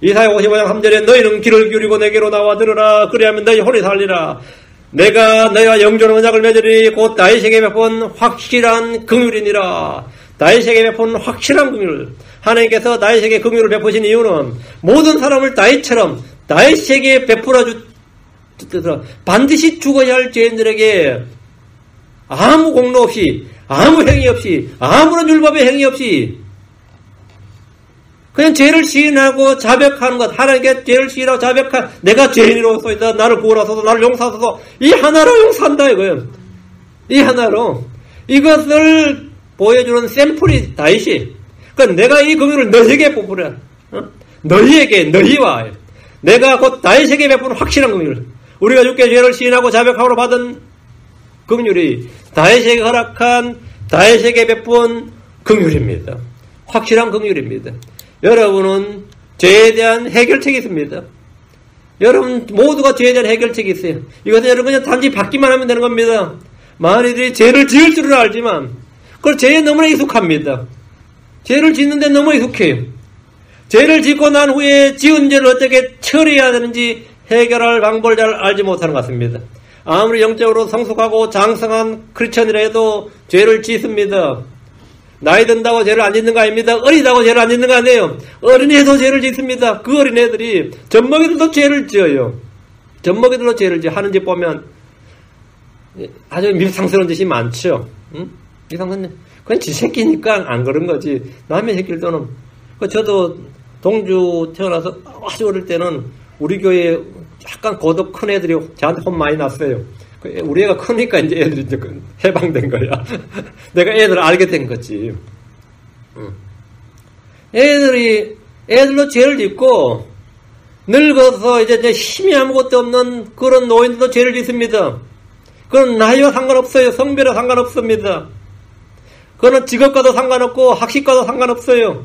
[SPEAKER 1] 이사야 55장 3절에 너희는 귀를 기울이고 내게로 나와 들으라. 그리하면 너희 혼이 살리라. 내가 너희와 영존한 언약을 맺으리니 곧 다윗에게 베푼 확실한 긍휼이니라. 다윗에게 베푼 확실한 긍휼. 하나님께서 다윗에게 긍휼을 베푸신 이유는 모든 사람을 다윗처럼 다윗에게 베풀어 반드시 죽어야 할 죄인들에게 아무 공로 없이, 아무 행위 없이, 아무런 율법의 행위 없이 그냥 죄를 시인하고 자백하는 것, 하나님께 죄를 시인하고 자백한, 내가 죄인으로서이다, 나를 구원하소서, 나를 용서하소서, 이 하나로 용서한다 이거예요. 이 하나로. 이것을 보여주는 샘플이 다윗이. 그러니까 내가 이 긍휼을 너희에게 베푸라. 너희에게, 너희와 내가 곧 다윗에게 베푸는 확실한 긍휼. 우리가 주께 죄를 시인하고 자백함으로 받은 긍휼이 다윗에게 허락한, 다윗에게 베푼 긍휼입니다. 확실한 긍휼입니다. 여러분은 죄에 대한 해결책이 있습니다. 여러분 모두가 죄에 대한 해결책이 있어요. 이것은 여러분 그냥 단지 받기만 하면 되는 겁니다. 많은 이들이 죄를 지을 줄은 알지만 그걸 죄에 너무나 익숙합니다. 죄를 짓는 데 너무 익숙해요. 죄를 짓고 난 후에 지은 죄를 어떻게 처리해야 되는지 해결할 방법을 잘 알지 못하는 것 같습니다. 아무리 영적으로 성숙하고 장성한 크리스천이라 해도 죄를 짓습니다. 나이 든다고 죄를 안 짓는 거 아닙니다. 어리다고 죄를 안 짓는 거 아니에요. 어린애도 죄를 짓습니다. 그 어린애들이 젖먹이들도 죄를 지어요. 젖먹이들도 죄를 지어. 하는 짓 보면 아주 밀상스러운 짓이 많죠. 응? 밀상스러운 그건 지 새끼니까 안 그런 거지. 남의 새끼를 떠는. 저도 동주 태어나서 아주 어릴 때는 우리 교회에 약간 고독 큰 애들이 저한테 혼 많이 났어요. 우리 애가 크니까 이제 애들이 이제 해방된 거야. 내가 애들을 알게 된 거지. 애들로 죄를 짓고, 늙어서 이제 힘이 아무것도 없는 그런 노인들도 죄를 짓습니다. 그건 나이와 상관없어요. 성별과 상관없습니다. 그거는 직업과도 상관없고, 학식과도 상관없어요.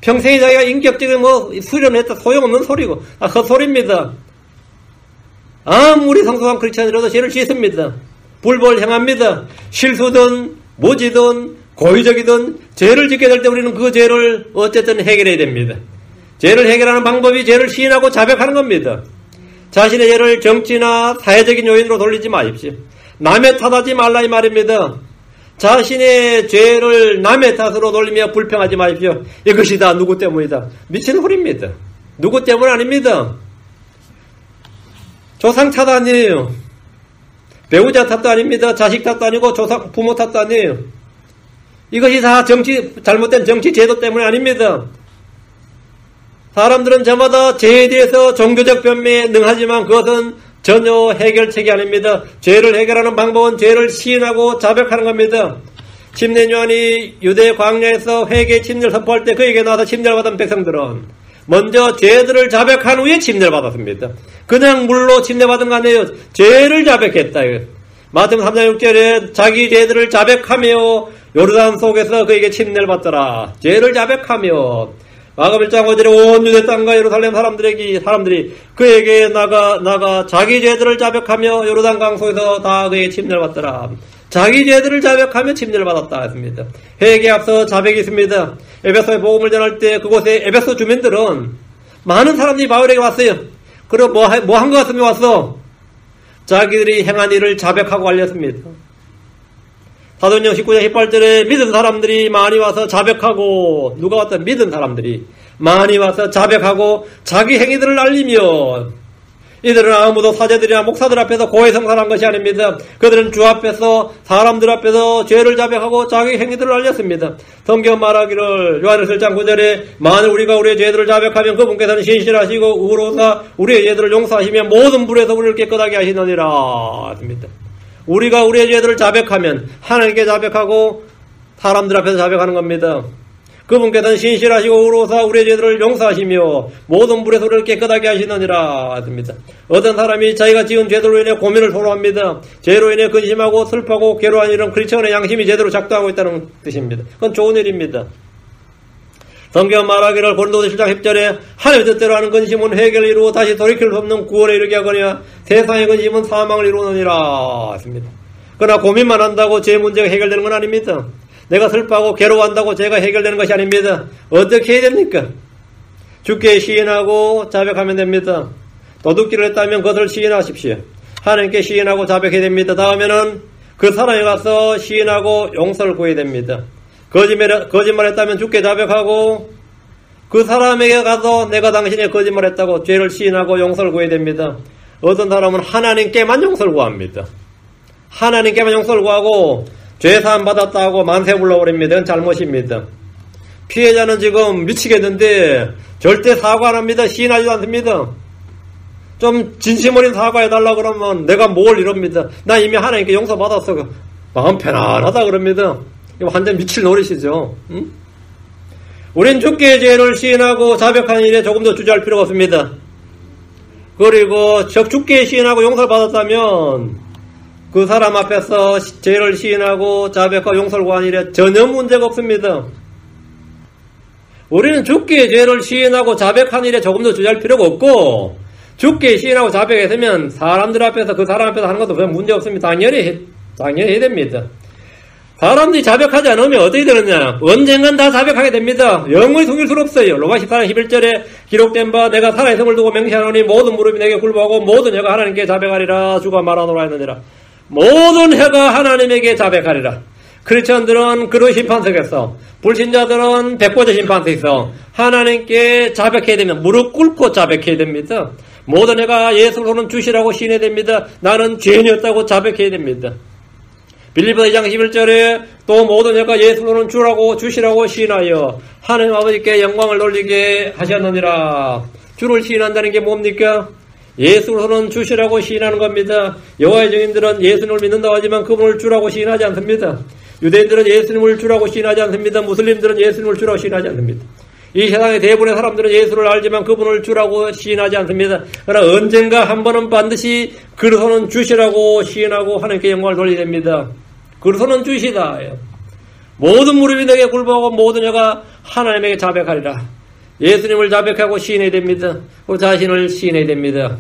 [SPEAKER 1] 평생에 자기가 인격적인 수련을 했다 소용없는 소리고, 헛소리입니다. 아무리 성숙한 크리스천이라도 죄를 짓습니다. 불법을 행합니다. 실수든 무지든 고의적이든 죄를 짓게 될 때 우리는 그 죄를 어쨌든 해결해야 됩니다. 죄를 해결하는 방법이 죄를 시인하고 자백하는 겁니다. 자신의 죄를 정치나 사회적인 요인으로 돌리지 마십시오. 남의 탓하지 말라 이 말입니다. 자신의 죄를 남의 탓으로 돌리며 불평하지 마십시오. 이것이 다 누구 때문이다. 미친 소리입니다. 누구 때문 아닙니다. 조상 탓 아니에요. 배우자 탓도 아닙니다. 자식 탓도 아니고 부모 탓도 아니에요. 이것이 다 잘못된 정치 제도 때문에 아닙니다. 사람들은 저마다 죄에 대해서 종교적 변명에 능하지만 그것은 전혀 해결책이 아닙니다. 죄를 해결하는 방법은 죄를 시인하고 자백하는 겁니다. 침례 요한이 유대 광야에서 회개 침례를 선포할 때 그에게 나와서 침례를 받은 백성들은 먼저 죄들을 자백한 후에 침례를 받았습니다. 그냥 물로 침례받은 거 아니에요. 죄를 자백했다. 마태복음 3장 6절에 자기 죄들을 자백하며 요르단 속에서 그에게 침례를 받더라. 죄를 자백하며 마가복음 1장 5절에 온 유대 땅과 예루살렘 사람들이 그에게 나가 자기 죄들을 자백하며 요르단강 속에서 다 그에게 침례를 받더라. 자기 죄들을 자백하며 침례를 받았다 했습니다. 회개에 앞서 자백이 있습니다. 에베소에 복음을 전할 때 그곳에 에베소 주민들은 많은 사람들이 바울에게 왔어요. 그리고 뭐 한 것 같으면 왔어? 자기들이 행한 일을 자백하고 알렸습니다. 사도행전 19장 18절에 믿은 사람들이 많이 와서 자백하고, 누가 왔다? 믿은 사람들이 많이 와서 자백하고 자기 행위들을 알리며, 이들은 아무도 사제들이나 목사들 앞에서 고해성사한 것이 아닙니다. 그들은 주 앞에서 사람들 앞에서 죄를 자백하고 자기 행위들을 알렸습니다. 성경 말하기를 요한일서 1장 9절에 만일 우리가 우리의 죄들을 자백하면 그분께서는 신실하시고 의로사 우리의 죄들을 용서하시며 모든 불에서 우리를 깨끗하게 하시느니라 했습니다. 우리가 우리의 죄들을 자백하면 하나님께 자백하고 사람들 앞에서 자백하는 겁니다. 그분께서는 신실하시고 의로사 우리의 죄들을 용서하시며 모든 불에서 우리를 깨끗하게 하시느니라 했습니다. 어떤 사람이 자기가 지은 죄들로 인해 고민을 토로합니다. 죄로 인해 근심하고 슬퍼하고 괴로워하는 이런 크리스천의 양심이 제대로 작동하고 있다는 뜻입니다. 그건 좋은 일입니다. 성경 말하기를 고린도서 7장 10절에 하나님의 뜻대로 하는 근심은 회개를 이루고 다시 돌이킬 수 없는 구원에 이르게 하거니와 세상의 근심은 사망을 이루느니라 했습니다. 그러나 고민만 한다고 죄 문제가 해결되는 건 아닙니다. 내가 슬퍼하고 괴로워한다고 죄가 해결되는 것이 아닙니다. 어떻게 해야 됩니까? 주께 시인하고 자백하면 됩니다. 도둑질을 했다면 그것을 시인하십시오. 하나님께 시인하고 자백해야 됩니다. 다음에는 그 사람에 가서 시인하고 용서를 구해야 됩니다. 거짓말했다면 주께 자백하고 그 사람에게 가서 내가 당신의 거짓말했다고 죄를 시인하고 용서를 구해야 됩니다. 어떤 사람은 하나님께만 용서를 구합니다. 하나님께만 용서를 구하고 죄사함 받았다고 만세 불러버립니다. 이건 잘못입니다. 피해자는 지금 미치겠는데 절대 사과 안 합니다. 시인하지도 않습니다. 좀 진심 어린 사과해달라 그러면 내가 뭘 이럽니다. 나 이미 하나님께 용서받았어. 마음 편안하다 그럽니다. 이거 완전 미칠 노릇이죠. 응? 우린 주께 죄를 시인하고 자백하는 일에 조금 더 주저할 필요가 없습니다. 그리고 주께 시인하고 용서를 받았다면 그 사람 앞에서 죄를 시인하고 자백하고 용서를 구하는 일에 전혀 문제가 없습니다. 우리는 주께 죄를 시인하고 자백하는 일에 조금 더 주저할 필요가 없고 주께 시인하고 자백했으면 사람들 앞에서 그 사람 앞에서 하는 것도 별 문제 없습니다. 당연히 해야 됩니다. 사람들이 자백하지 않으면 어떻게 되느냐? 언젠간 다 자백하게 됩니다. 영원히 속일 수 없어요. 로마 14장 11절에 기록된 바 내가 살아있음을 두고 맹세하노니 모든 무릎이 내게 굴복하고 모든 혀가 하나님께 자백하리라. 주가 말하노라 했느니라. 모든 혀가 하나님에게 자백하리라. 크리스천들은 그런 심판석에서, 불신자들은 백보자 심판석에서 하나님께 자백해야 되면 무릎 꿇고 자백해야 됩니다. 모든 혀가 예수로는 주시라고 시인해야 됩니다. 나는 죄인이었다고 자백해야 됩니다. 빌립보서 2장 11절에 또 모든 혀가 예수로는 주시라고 시인하여 하나님 아버지께 영광을 돌리게 하셨느니라. 주를 시인한다는 게 뭡니까? 예수로는 주시라고 시인하는 겁니다. 여호와의 증인들은 예수님을 믿는다고 하지만 그분을 주라고 시인하지 않습니다. 유대인들은 예수님을 주라고 시인하지 않습니다. 무슬림들은 예수님을 주라고 시인하지 않습니다. 이 세상의 대부분의 사람들은 예수를 알지만 그분을 주라고 시인하지 않습니다. 그러나 언젠가 한 번은 반드시 그리스도는 주시라고 시인하고 하나님께 영광을 돌리게 됩니다. 그리스도는 주시다. 모든 무릎이 내게 굴복하고 모든 혀가 하나님에게 자백하리라. 예수님을 자백하고 시인해야 됩니다. 그 자신을 시인해야 됩니다.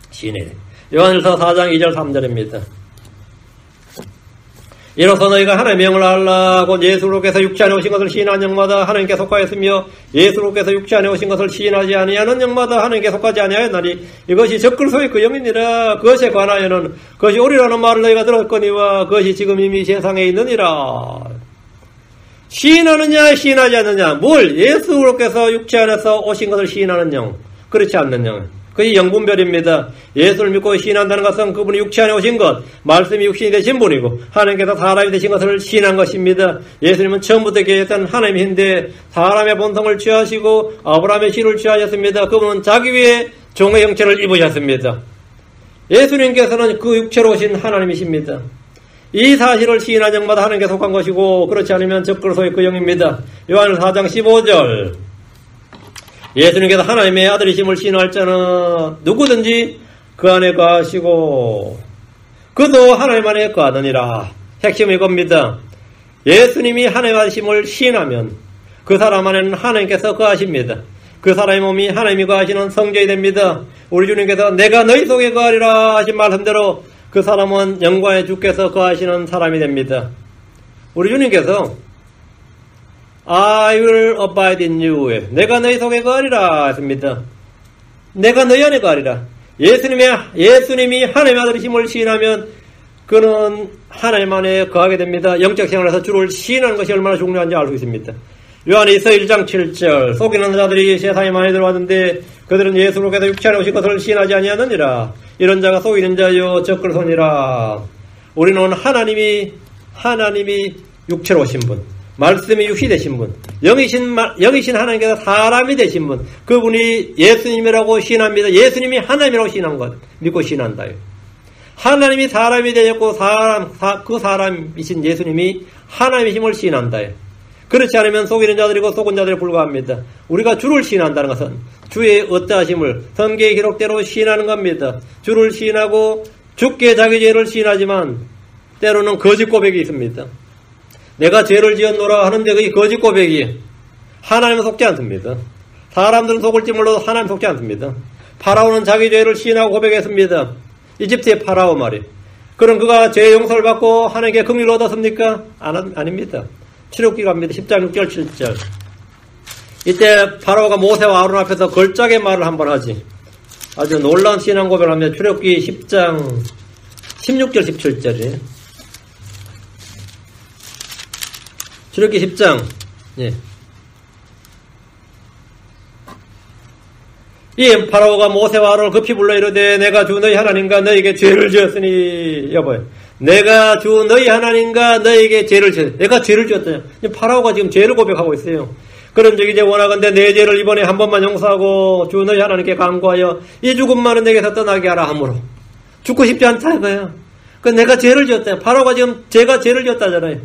[SPEAKER 1] 시인해야 됩니다. 요한일서 4장 2절 3절입니다. 이로써 너희가 하나님의 영을 알라고 예수로께서 육체 안에 오신 것을 시인하는 영마다 하나님께 속하였으며 예수로께서 육체 안에 오신 것을 시인하지 아니하는 영마다 하나님께 속하지 아니하였나니 이것이 적그리스도의 그 영이니라. 그것에 관하여는 그것이 오리라는 말을 너희가 들었거니와 그것이 지금 이미 세상에 있느니라. 시인하느냐 시인하지 않느냐. 뭘? 예수로께서 육체 안에서 오신 것을 시인하는 영, 그렇지 않는 영. 그것이 영분별입니다. 예수를 믿고 시인한다는 것은 그분이 육체 안에 오신 것, 말씀이 육신이 되신 분이고 하나님께서 사람이 되신 것을 시인한 것입니다. 예수님은 처음부터 계셨던 하나님인데 사람의 본성을 취하시고 아브라함의 씨를 취하셨습니다. 그분은 자기 위에 종의 형체를 입으셨습니다. 예수님께서는 그 육체로 오신 하나님이십니다. 이 사실을 시인한 영마다 하나님께 속한 것이고 그렇지 않으면 적그리스도의 그 영입니다. 요한일서 4장 15절 예수님께서 하나님의 아들이심을 시인할 자는 누구든지 그 안에 거하시고 그도 하나님 안에 거하느니라. 핵심이 이겁니다. 예수님이 하나님의 아들이심을 시인하면 그 사람 안에는 하나님께서 거하십니다. 그 사람의 몸이 하나님이 거하시는 성전이 됩니다. 우리 주님께서 내가 너희 속에 거하리라 하신 말씀대로 그 사람은 영광의 주께서 거하시는 사람이 됩니다. 우리 주님께서 I will abide in you. 내가 너희 속에 거하리라 했습니다. 내가 너희 안에 거하리라. 예수님이 하나님의 아들이심을 시인하면 그는 하나님 안에 거하게 됩니다. 영적 생활에서 주를 시인하는 것이 얼마나 중요한지 알 수 있습니다. 요한일서 1장 7절 속이는 자들이 세상에 많이 들어왔는데 그들은 예수로께서 육체 안에 오신 것을 시인하지 아니하느니라. 이런 자가 속이는 자요 적그리스도니라. 우리는 하나님이 육체로 오신 분, 말씀이 육시 되신 분, 영이신 하나님께서 사람이 되신 분, 그분이 예수님이라고 시인합니다. 예수님이 하나님이라고 시인한 것 믿고 시인한다요. 하나님이 사람이 되었고 그 사람이신 예수님이 하나님이심을 시인한다요. 그렇지 않으면 속이는 자들이고 속은 자들에 불과합니다. 우리가 주를 시인한다는 것은 주의 어떠하심을 성경의 기록대로 시인하는 겁니다. 주를 시인하고 주께 자기 죄를 시인하지만 때로는 거짓 고백이 있습니다. 내가 죄를 지었노라 하는데 그게 거짓 고백이 하나님은 속지 않습니다. 사람들은 속을지 몰라도 하나님 속지 않습니다. 파라오는 자기 죄를 시인하고 고백했습니다. 이집트의 파라오 말이에요. 그럼 그가 죄 용서를 받고 하나님께 긍휼을 얻었습니까? 아닙니다. 출애굽기 갑니다. 10장 6절 7절 이때 파라오가 모세와 아론 앞에서 걸작의 말을 한번 하지. 아주 놀라운 신앙 고백을 합니다. 출애굽기 10장 16절 17절이에요. 출애굽기 10장 이 파라오가 모세와 아론을 급히 불러 이르되 내가 주 너희 하나님과 너희에게 죄를 지었으니 여보요. 내가 주 너희 하나님과 너희에게 죄를 지었다. 내가 죄를 지었다. 파라오가 지금 죄를 고백하고 있어요. 그런 적이 이제 원하건대 내 죄를 이번에 한 번만 용서하고 주 너희 하나님께 간구하여 이 죽음만은 내게서 떠나게 하라 하므로 죽고 싶지 않다 이거야. 그 내가 죄를 지었다. 파라오가 지금 제가 죄를 지었다잖아요.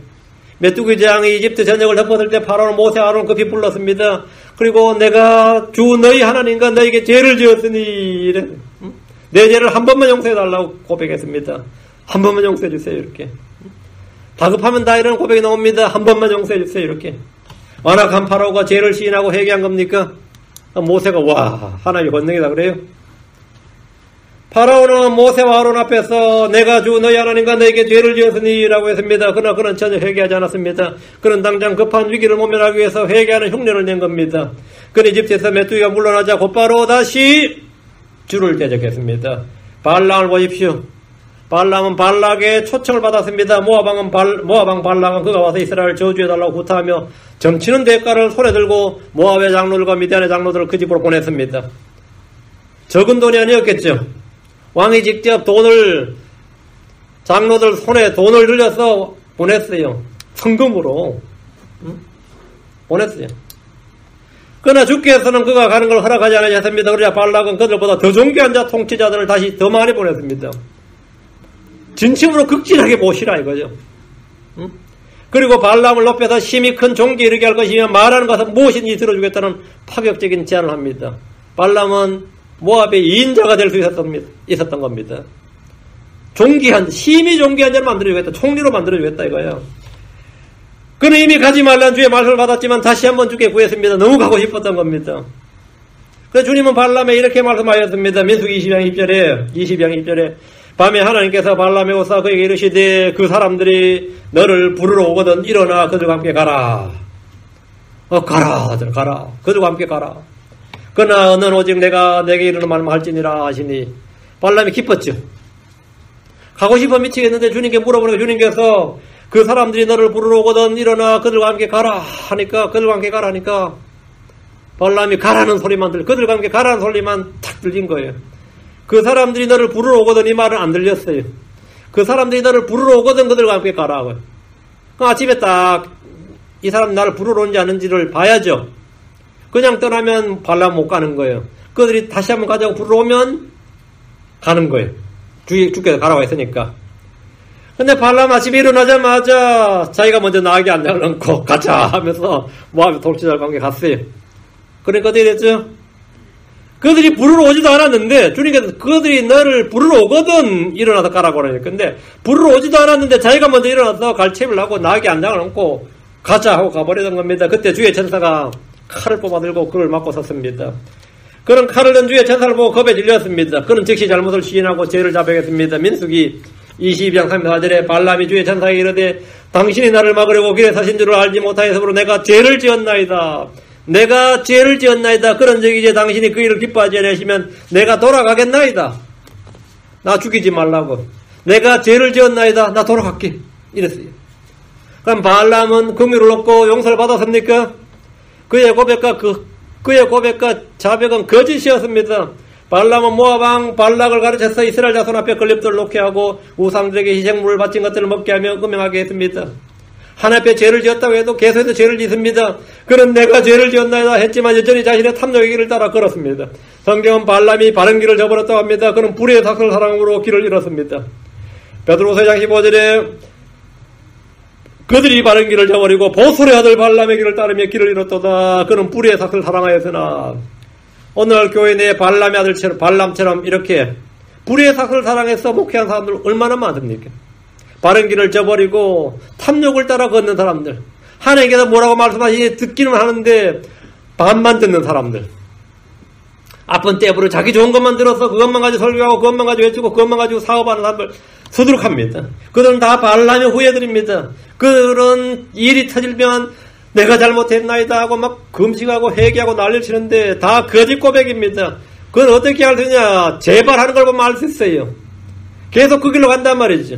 [SPEAKER 1] 메뚜기 재앙이 이집트 전역을 덮었을 때 파라오는 모세 아론을 급히 불렀습니다. 그리고 내가 주 너희 하나님과 너에게 죄를 지었으니 내 죄를 한 번만 용서해달라고 고백했습니다. 한 번만 용서해주세요 이렇게. 다급하면 다 이런 고백이 나옵니다. 한 번만 용서해주세요 이렇게. 완악한 파라오가 죄를 시인하고 회개한 겁니까? 모세가 와 하나님의 권능이다 그래요? 파라오는 모세와 아론 앞에서 내가 주 너희 하나님과 너에게 죄를 지었으니 라고 했습니다. 그러나 그는 전혀 회개하지 않았습니다. 그는 당장 급한 위기를 모면하기 위해서 회개하는 흉내를 낸 겁니다. 그는 이집트에서 메뚜기가 물러나자 곧바로 다시 주를 대적했습니다. 발람을 보십시오. 발람은 발락의 초청을 받았습니다. 모압왕 발락은 그가 와서 이스라엘을 저주해달라고 구타하며 점치는 대가를 손에 들고 모압의 장로들과 미디안의 장로들을 그 집으로 보냈습니다. 적은 돈이 아니었겠죠. 왕이 직접 장로들 손에 돈을 들여서 보냈어요. 성금으로. 보냈어요. 그러나 주께서는 그가 가는 걸 허락하지 않으셨습니다. 그러자 발락은 그들보다 더 존귀한 자 통치자들을 다시 더 많이 보냈습니다. 진심으로 극진하게 모시라 이거죠. 그리고 발람을 높여서 심히 큰 종기에 이르게 할 것이며 말하는 것은 무엇인지 들어주겠다는 파격적인 제안을 합니다. 발람은 모압의 2인자가 될 수 있었던 겁니다. 심히 종기한 자를 만들어주겠다. 총리로 만들어주겠다 이거예요. 그는 이미 가지 말라는 주의 말씀을 받았지만 다시 한번 주께 구했습니다. 너무 가고 싶었던 겁니다. 그래서 주님은 발람에 이렇게 말씀하셨습니다. 민수기 20장 2절에 밤에 하나님께서 발람에 오사 그에게 이르시되 그 사람들이 너를 부르러 오거든 일어나 그들과 함께 가라. 가라. 그들과 함께 가라. 그러나 너는 오직 내가 내게 이르는 말만 할지니라 하시니 발람이 기뻤죠. 가고 싶어 미치겠는데 주님께 물어보니까 주님께서 그 사람들이 너를 부르러 오거든 일어나 그들과 함께 가라 하니까 발람이 가라는 소리만 그들과 함께 가라는 소리만 탁 들린 거예요. 그 사람들이 너를 부르러 오거든 이 말은 안 들렸어요. 그 사람들이 너를 부르러 오거든 그들과 함께 가라. 아침에 딱 이 사람 나를 부르러 온지 않은지를 봐야죠. 그냥 떠나면 발람 못 가는 거예요. 그들이 다시 한번 가자고 부르러 오면 가는 거예요. 주께서 가라고 했으니까. 근데 발람 아침에 일어나자마자 자기가 먼저 나에게 안장을 얹고 가자 하면서 모압의 통치자들과 함께 갔어요. 그러니까 어떻게 됐죠? 그들이 부르러 오지도 않았는데 주님께서 그들이 너를 부르러 오거든 일어나서 가라고 그러니까. 근데 부르러 오지도 않았는데 자기가 먼저 일어나서 갈채비를 하고 나에게 안장을 얹고 가자 하고 가버리던 겁니다. 그때 주의 천사가 칼을 뽑아들고 그를 맞고 섰습니다. 그는 칼을 든 주의 천사를 보고 겁에 질렸습니다. 그는 즉시 잘못을 시인하고 죄를 자백했습니다. 민수기 22장 34절에 발람이 주의 천사에게 이르되 당신이 나를 막으려고 길에 서신 줄을 알지 못하였으므로 내가 죄를 지었나이다. 그런 적이 이제 당신이 그 일을 기뻐하지 않으시면 내가 돌아가겠나이다. 나 죽이지 말라고. 내가 죄를 지었나이다. 나 돌아갈게. 이랬어요. 그럼 발람은 긍휼을 얻고 용서를 받았습니까? 그의 고백과 자백은 거짓이었습니다. 발람은 모압왕 발락을 가르쳐서 이스라엘 자손 앞에 걸림돌을 놓게 하고 우상들에게 희생물을 바친 것들을 먹게 하며 음행하게 했습니다. 하나님 앞에 죄를 지었다고 해도 계속해서 죄를 짓습니다. 그는 내가 죄를 지었나이다 했지만 여전히 자신의 탐욕의 길을 따라 걸었습니다. 성경은 발람이 바른 길을 저버렸다고 합니다. 그는 불의의 삭을 사랑으로 길을 잃었습니다. 베드로서 2장 15절에 그들이 바른 길을 저버리고 보솔의 아들 발람의 길을 따르며 길을 잃었도다. 그는 불의의 삭을 사랑하였으나 오늘 교회 내에 발람의 아들처럼 발람처럼 이렇게 불의의 삭을 사랑해서 목회한 사람들 얼마나 많습니까? 바른 길을 저버리고 탐욕을 따라 걷는 사람들, 하나님께서 뭐라고 말씀하시니 듣기는 하는데 반만 듣는 사람들, 아픈 떼부로 자기 좋은 것만 들어서 그것만 가지고 설교하고 그것만 가지고 외치고 그것만 가지고 사업하는 사람들 수두룩합니다. 그들은 다 발람의 후예들입니다. 그런 일이 터질면 내가 잘못했나이다 하고 막 금식하고 회개하고 난리를 치는데 다 거짓 고백입니다. 그건 어떻게 할 수 있냐? 제발 하는 걸 보면 알 수 있어요. 계속 그 길로 간단 말이죠.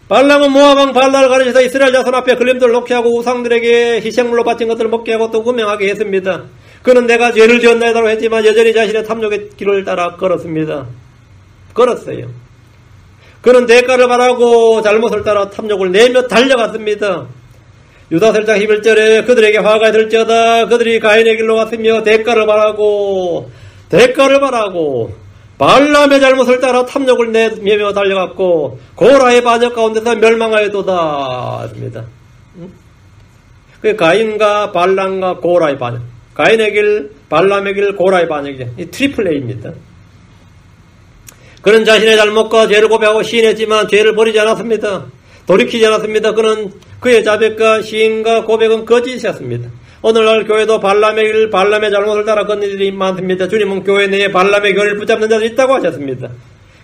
[SPEAKER 1] 발람은 모압왕 발락을 가르쳐서 이스라엘 자손 앞에 걸림돌을 놓게 하고 우상들에게 희생물로 바친 것들을 먹게 하고 또 음행하게 했습니다. 그는 내가 죄를 지었나이다라고 했지만 여전히 자신의 탐욕의 길을 따라 걸었습니다. 걸었어요. 그는 대가를 바라고 잘못을 따라 탐욕을 내며 달려갔습니다. 유다서 1장 11절에 그들에게 화가 들지어다 그들이 가인의 길로 갔으며 대가를 바라고 발람의 잘못을 따라 탐욕을 내며 달려갔고 고라의 반역 가운데서 멸망하였도다. 그 가인과 발람과 고라의 반역, 가인의 길, 발람의 길, 고라의 반역이죠. 이 트리플 A입니다. 그는 자신의 잘못과 죄를 고백하고 시인했지만 죄를 버리지 않았습니다. 돌이키지 않았습니다. 그는 그의 자백과 시인과 고백은 거짓이었습니다. 오늘날 교회도 발람의 길, 발람의 잘못을 따라 걷는 일이 많습니다. 주님은 교회 내에 발람의 교리를 붙잡는 자들이 있다고 하셨습니다.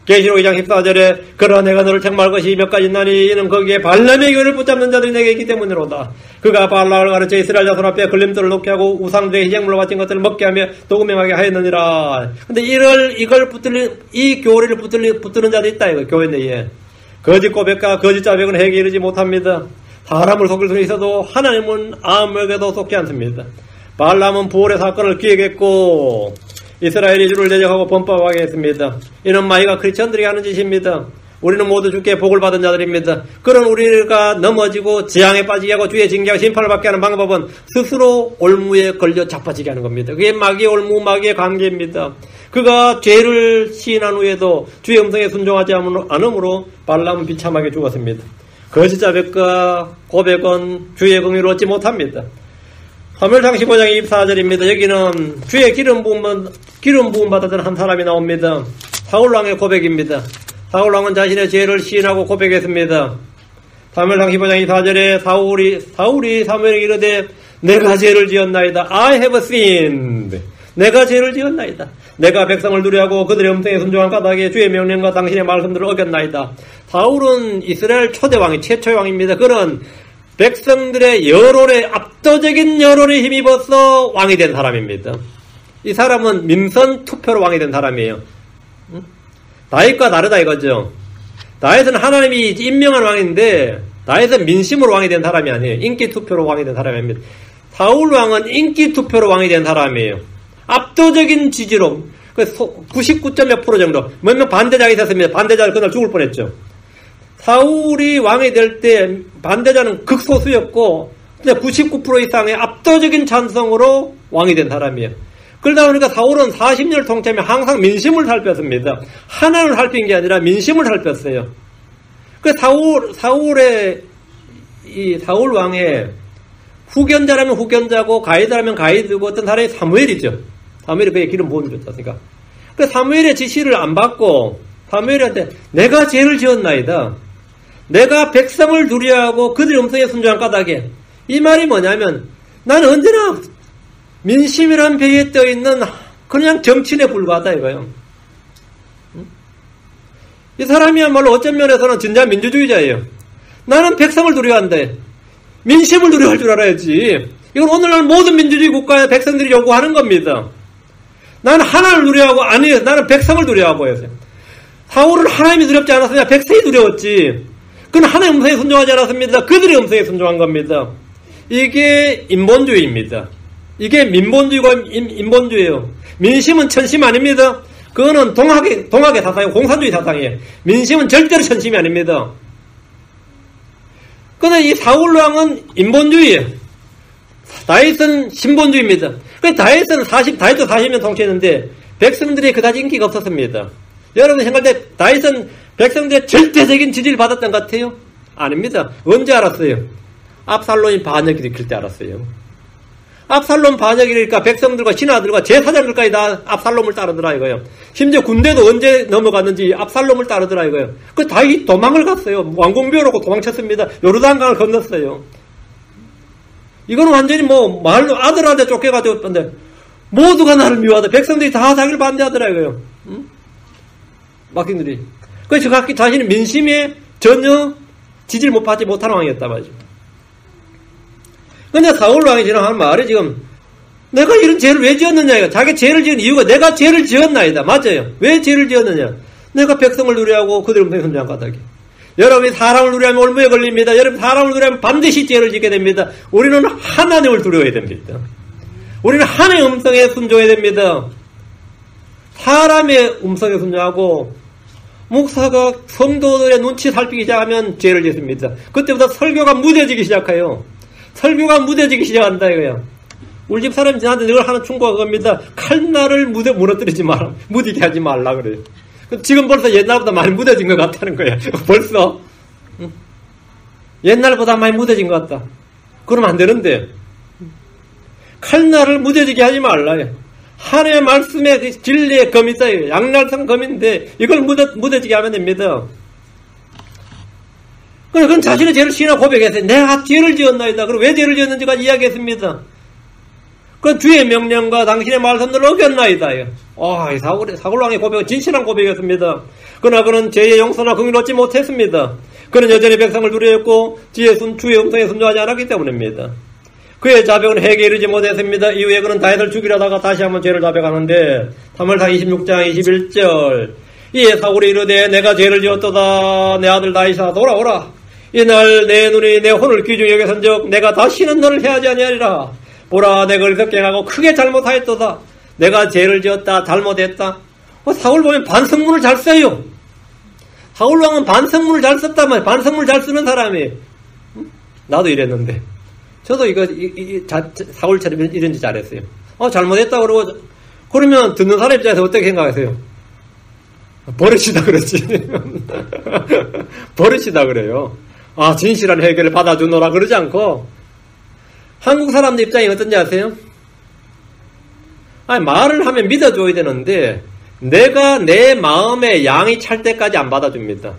[SPEAKER 1] 계시록 2장 14절에 그러나 내가 너를 책망할 것이 몇 가지 있나니 이는 거기에 발람의 교리를 붙잡는 자들이 내게 있기 때문이로다. 그가 발람을 가르쳐 이스라엘 자손 앞에 걸림돌을 놓게 하고 우상들의 희생물로 바친 것들을 먹게 하며 도금행하게 하였느니라. 근데 이 교리를 붙드는 자들이 있다 이거 교회 내에. 거짓 고백과 거짓 자백은 해결에 이르지 못합니다. 사람을 속일 수 있어도 하나님은 아무에게도 속지 않습니다. 발람은 부활의 사건을 기획했고 이스라엘이 주를 대적하고 범법하게 했습니다. 이는 마이가 크리스천들이 하는 짓입니다. 우리는 모두 주께 복을 받은 자들입니다. 그런 우리가 넘어지고 재앙에 빠지게 하고 주의 징계와 심판을 받게 하는 방법은 스스로 올무에 걸려 자빠지게 하는 겁니다. 그게 마귀의 올무, 마귀의 관계입니다. 그가 죄를 시인한 후에도 주의 음성에 순종하지 않으므로 발람은 비참하게 죽었습니다. 거짓 자백과 고백은 주의 긍휼을 얻지 못합니다. 사무엘상 15장 24절입니다. 여기는 주의 기름 부음 받았던 한 사람이 나옵니다. 사울왕의 고백입니다. 사울왕은 자신의 죄를 시인하고 고백했습니다. 사무엘상 15장 24절에 사울이 사무엘에게 이르되 내가 죄를 지었나이다. I have sinned. 내가 죄를 지었나이다. 내가 백성을 누리하고 그들의 음성에 순종한 까닭에 주의 명령과 당신의 말씀들을 어겼나이다. 사울은 이스라엘 초대왕이 최초의 왕입니다. 그는 백성들의 압도적인 여론에 힘입어서 왕이 된 사람입니다. 이 사람은 민선 투표로 왕이 된 사람이에요. 다윗과 다르다 이거죠. 다윗은 하나님이 임명한 왕인데 다윗은 민심으로 왕이 된 사람이 아니에요. 인기 투표로 왕이 된 사람입니다. 사울 왕은 인기 투표로 왕이 된 사람이에요. 압도적인 지지로 99.몇 % 정도. 몇몇 반대자가 있었습니다. 반대자는 그날 죽을 뻔했죠. 사울이 왕이 될 때 반대자는 극소수였고 99% 이상의 압도적인 찬성으로 왕이 된 사람이에요. 그러다 보니까 사울은 40년을 통치하며 항상 민심을 살폈습니다. 하나를 살핀 게 아니라 민심을 살폈어요. 그 사울 왕의 후견자라면 후견자고 가이드라면 가이드고 어떤 사람이 사무엘이죠. 사무엘이 그의 기름 부음을 줬지 않습니까? 그 사무엘의 지시를 안 받고 사무엘한테 내가 죄를 지었나이다. 내가 백성을 누리하고 그들의 음성에 순종한 까닭에 이 말이 뭐냐면 나는 언제나 민심이란 배에 떠있는 그냥 정치인에 불과하다 이거예요. 이 사람이야말로 어떤 면에서는 진짜 민주주의자예요. 나는 백성을 누려한대. 민심을 누려할 줄 알아야지. 이건 오늘날 모든 민주주의 국가의 백성들이 요구하는 겁니다. 나는 하나를 누려하고 아니에요. 나는 백성을 누려하고 해서. 사울은 하나님이 두렵지 않았으냐 백성이 두려웠지. 그는 하나님의 음성에 순종하지 않았습니다. 그들의 음성에 순종한 겁니다. 이게 인본주의입니다. 이게 민본주의고 인본주의예요. 민심은 천심 아닙니다. 그거는 동학의 사상이에요. 공산주의 사상이에요. 민심은 절대로 천심이 아닙니다. 그런데 이 사울왕은 인본주의예요. 다윗은 신본주의입니다. 다윗도 40년 통치했는데 백성들이 그다지 인기가 없었습니다. 여러분 생각할 때 다윗은 백성들의 절대적인 지지를 받았던 것 같아요? 아닙니다. 언제 알았어요? 압살롬이 반역이 일으킬 때 알았어요. 압살롬 반역이 일으키니까 백성들과 신하들과 제사장들까지 다 압살롬을 따르더라 이거예요. 심지어 군대도 언제 넘어갔는지 압살롬을 따르더라 이거예요. 그 다윗 도망을 갔어요. 왕궁비워놓고 도망쳤습니다. 요르단강을 건넜어요. 이거는 완전히 말로 아들한테 쫓겨가지고 근데 모두가 나를 미워하다. 백성들이 다 자기를 반대하더라 이거예요. 막힌들이. 그래서 자신은 민심에 전혀 지지를 받지 못하는 왕이었단 말이죠. 근데 사울 왕이 지금 하는 말이 지금 내가 이런 죄를 왜 지었느냐 이거. 자기 죄를 지은 이유가 내가 죄를 지었나이다. 맞아요. 왜 죄를 지었느냐. 내가 백성을 누리하고 그들 음성에 순종한 까닭에. 여러분이 사람을 누리하면 올무에 걸립니다. 여러분 사람을 누리하면 반드시 죄를 짓게 됩니다. 우리는 하나님을 두려워야 됩니다. 우리는 하나님의 음성에 순종해야 됩니다. 사람의 음성에 순종하고 목사가 성도들의 눈치 살피기 시작하면 죄를 짓습니다. 그때부터 설교가 무뎌지기 시작해요. 설교가 무뎌지기 시작한다 이거야. 우리 집 사람이 저한테 늘 하는 충고가 그겁니다. 칼날을 무너뜨리지 마라. 무디게 하지 말라 그래요. 지금 벌써 옛날보다 많이 무뎌진 것 같다는 거야. 벌써 옛날보다 많이 무뎌진 것 같다. 그러면 안 되는데 칼날을 무뎌지게 하지 말라. 하나님의 말씀에 진리의 검이 있어요. 양날상 검인데 이걸 무뎌지게 하면 됩니다. 그건 자신의 죄를 시인하 고백했어요. 내가 죄를 지었나이다. 그럼 왜 죄를 지었는지가 이야기했습니다. 그건 주의 명령과 당신의 말씀을 어겼나이다. 이 사울왕의 고백은 진실한 고백이었습니다. 그러나 그는 죄의 용서나 긍휼을 얻지 못했습니다. 그는 여전히 백성을 두려워했고 주의 음성에 순종하지 않았기 때문입니다. 그의 자백은 회개에 이르지 못했습니다. 이후에 그는 다윗을 죽이려다가 다시 한번 죄를 자백하는데 3월상 26장 21절 이에 사울이 이르되 내가 죄를 지었도다. 내 아들 다윗아 돌아오라. 이날 내 눈이 내 혼을 귀중히 여겨선즉 내가 다시는 너를 해하지 아니하리라. 보라 내가 어리석게 행하고 크게 잘못하였도다. 내가 죄를 지었다. 잘못했다. 사울 보면 반성문을 잘 써요. 사울왕은 반성문을 잘 썼단 말이야. 반성문을 잘 쓰는 사람이. 나도 이랬는데. 저도 사울처럼 이런지 잘했어요. 잘못했다 그러고, 그러면 듣는 사람 입장에서 어떻게 생각하세요? 버릇이다 그러지. 버릇이다 그래요. 진실한 해결을 받아주노라 그러지 않고, 한국 사람들 입장이 어떤지 아세요? 말을 하면 믿어줘야 되는데, 내가 내 마음에 양이 찰 때까지 안 받아줍니다.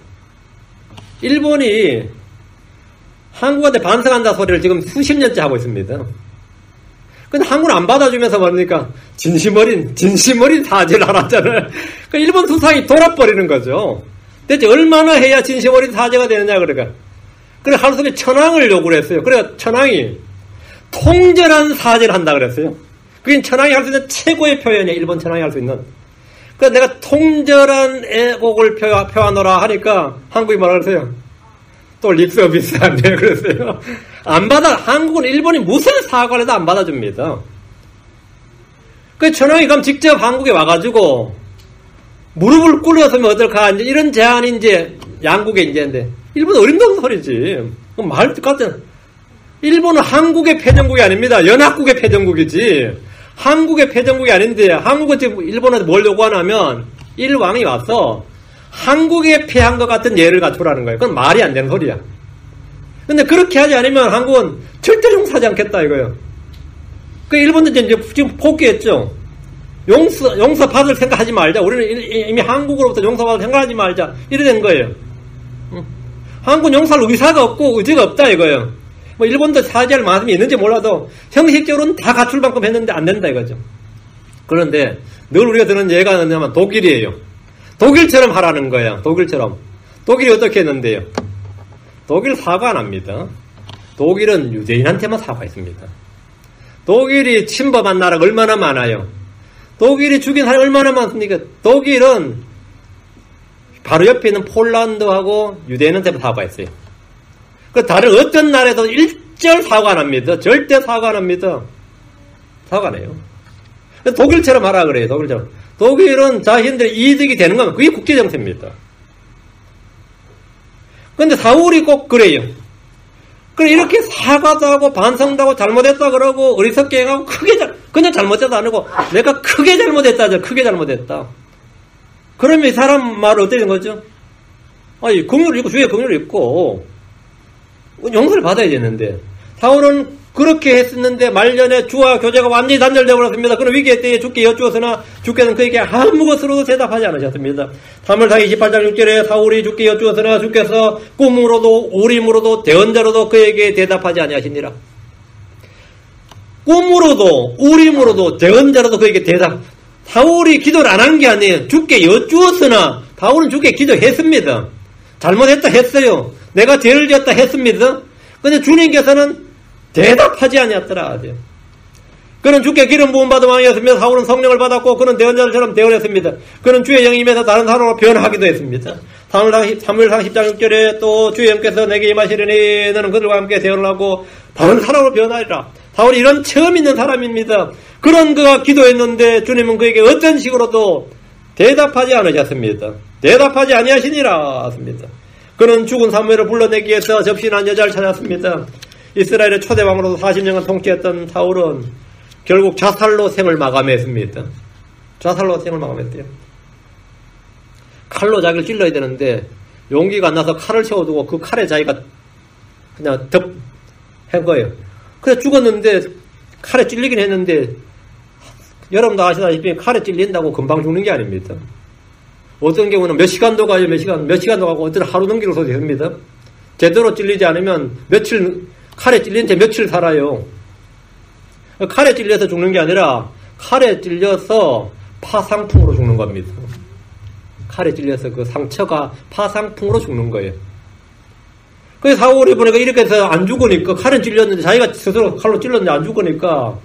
[SPEAKER 1] 일본이 한국한테 반성한다 소리를 지금 수십 년째 하고 있습니다. 근데 한국은 안 받아주면서 말하니까 진심 어린 사죄를 하라잖아요. 그러니까 일본 수상이 돌아버리는 거죠. 대체 얼마나 해야 진심 어린 사죄가 되느냐 그러니까. 그래 하루속에 천황을 요구를 했어요. 그래 천황이 통절한 사죄를 한다 그랬어요. 그게 천황이 할 수 있는 최고의 표현이야. 일본 천황이 할 수 있는. 그래서 내가 통절한 애곡을 표하노라 하니까 한국이 뭐라 그랬어요? 또 립서비스한데 그랬어요. 안 받아. 한국은 일본이 무슨 사과를 해도 안 받아줍니다. 그 천황이 그럼 직접 한국에 와가지고 무릎을 꿇었으면 어떨까 이제 이런 제안이 이제 양국에 이제인데 일본 어림없는 소리지. 말 같은. 일본은 한국의 패전국이 아닙니다. 연합국의 패전국이지. 한국의 패전국이 아닌데 한국은 지금 일본한테 뭘 요구하냐면 일왕이 와서 한국에 패한 것 같은 예를 갖추라는 거예요. 그건 말이 안 되는 소리야. 근데 그렇게 하지 않으면 한국은 절대 용서하지 않겠다 이거예요. 그 일본도 이제 지금 포기했죠. 용서 받을 생각하지 말자. 우리는 이미 한국으로부터 용서받을 생각하지 말자. 이래 된 거예요. 한국은 용서할 의사가 없고 의지가 없다 이거예요. 뭐 일본도 사죄할 마음이 있는지 몰라도 형식적으로는 다 갖출 만큼 했는데 안 된다 이거죠. 그런데 늘 우리가 드는 예가 뭐냐면 독일이에요. 독일처럼 하라는 거야. 독일처럼. 독일이 어떻게 했는데요? 독일 사과 안 합니다. 독일은 유대인한테만 사과했습니다. 독일이 침범한 나라가 얼마나 많아요. 독일이 죽인 사람이 얼마나 많습니까? 독일은 바로 옆에 있는 폴란드하고 유대인한테만 사과했어요. 그 다른 어떤 나라에도 일절 사과 안 합니다. 절대 사과 안 합니다. 사과 안 해요. 독일처럼 하라 그래요. 독일처럼. 독일은 자신들의 이득이 되는 건 그게 국제정세입니다. 근데 사울이 꼭 그래요. 그래 이렇게 사과도 하고 반성도 하고 잘못했다 그러고 어리석게 행하고 그냥 잘못했다 안 하고 내가 크게 잘못했다. 크게 잘못했다. 그러면 이 사람 말은 어떻게 되는 거죠? 긍휼을 있고 주의 긍휼을 있고 용서를 받아야 되는데 사울은 그렇게 했었는데 말년에 주와 교제가 완전히 단절되어 버렸습니다. 그런 위기의 때에 주께 여쭈었으나 주께는 그에게 아무 것으로도 대답하지 않으셨습니다. 3월상 28장 6절에 사울이 주께 여쭈었으나 주께서 꿈으로도 우림으로도 대언자로도 그에게 대답하지 아니하시니라. 꿈으로도 우림으로도 대언자로도 그에게 사울이 기도를 안 한 게 아니에요. 주께 여쭈었으나 사울은 주께 기도했습니다. 잘못했다 했어요. 내가 죄를 지었다 했습니다. 근데 주님께서는 대답하지 아니었더라. 그는 주께 기름 부음 받은 왕이었으며 사울은 성령을 받았고 그는 대언자들처럼 대언했습니다. 그는 주의 영이 임해서 다른 사람으로 변하기도 했습니다. 사무엘상 10장 6절에 또 주의 영께서 내게 임하시려니 너는 그들과 함께 대언을 하고 다른 사람으로 변하리라. 사울이 이런 처음 있는 사람입니다. 그런 그가 기도했는데 주님은 그에게 어떤 식으로도 대답하지 않으셨습니다. 대답하지 아니하시니라 하십니다. 그는 죽은 사무엘을 불러내기 위해서 접신한 여자를 찾았습니다. 이스라엘의 초대왕으로서 40년간 통치했던 사울은 결국 자살로 생을 마감했습니다. 자살로 생을 마감했대요. 칼로 자기를 찔러야 되는데 용기가 안 나서 칼을 세워두고 그 칼에 자기가 그냥 한 거예요. 그래서 죽었는데 칼에 찔리긴 했는데 여러분도 아시다시피 칼에 찔린다고 금방 죽는 게 아닙니다. 어떤 경우는 몇 시간도 가요. 몇 시간도 가고 어떤 하루 넘기는 소리 됩니다. 제대로 찔리지 않으면 칼에 찔린 채 며칠 살아요. 칼에 찔려서 죽는 게 아니라 칼에 찔려서 파상풍으로 죽는 겁니다. 칼에 찔려서 그 상처가 파상풍으로 죽는 거예요. 그래서 사울이 보니까 이렇게 해서 안 죽으니까 칼은 찔렸는데 자기가 스스로 칼로 찔렀는데 안 죽으니까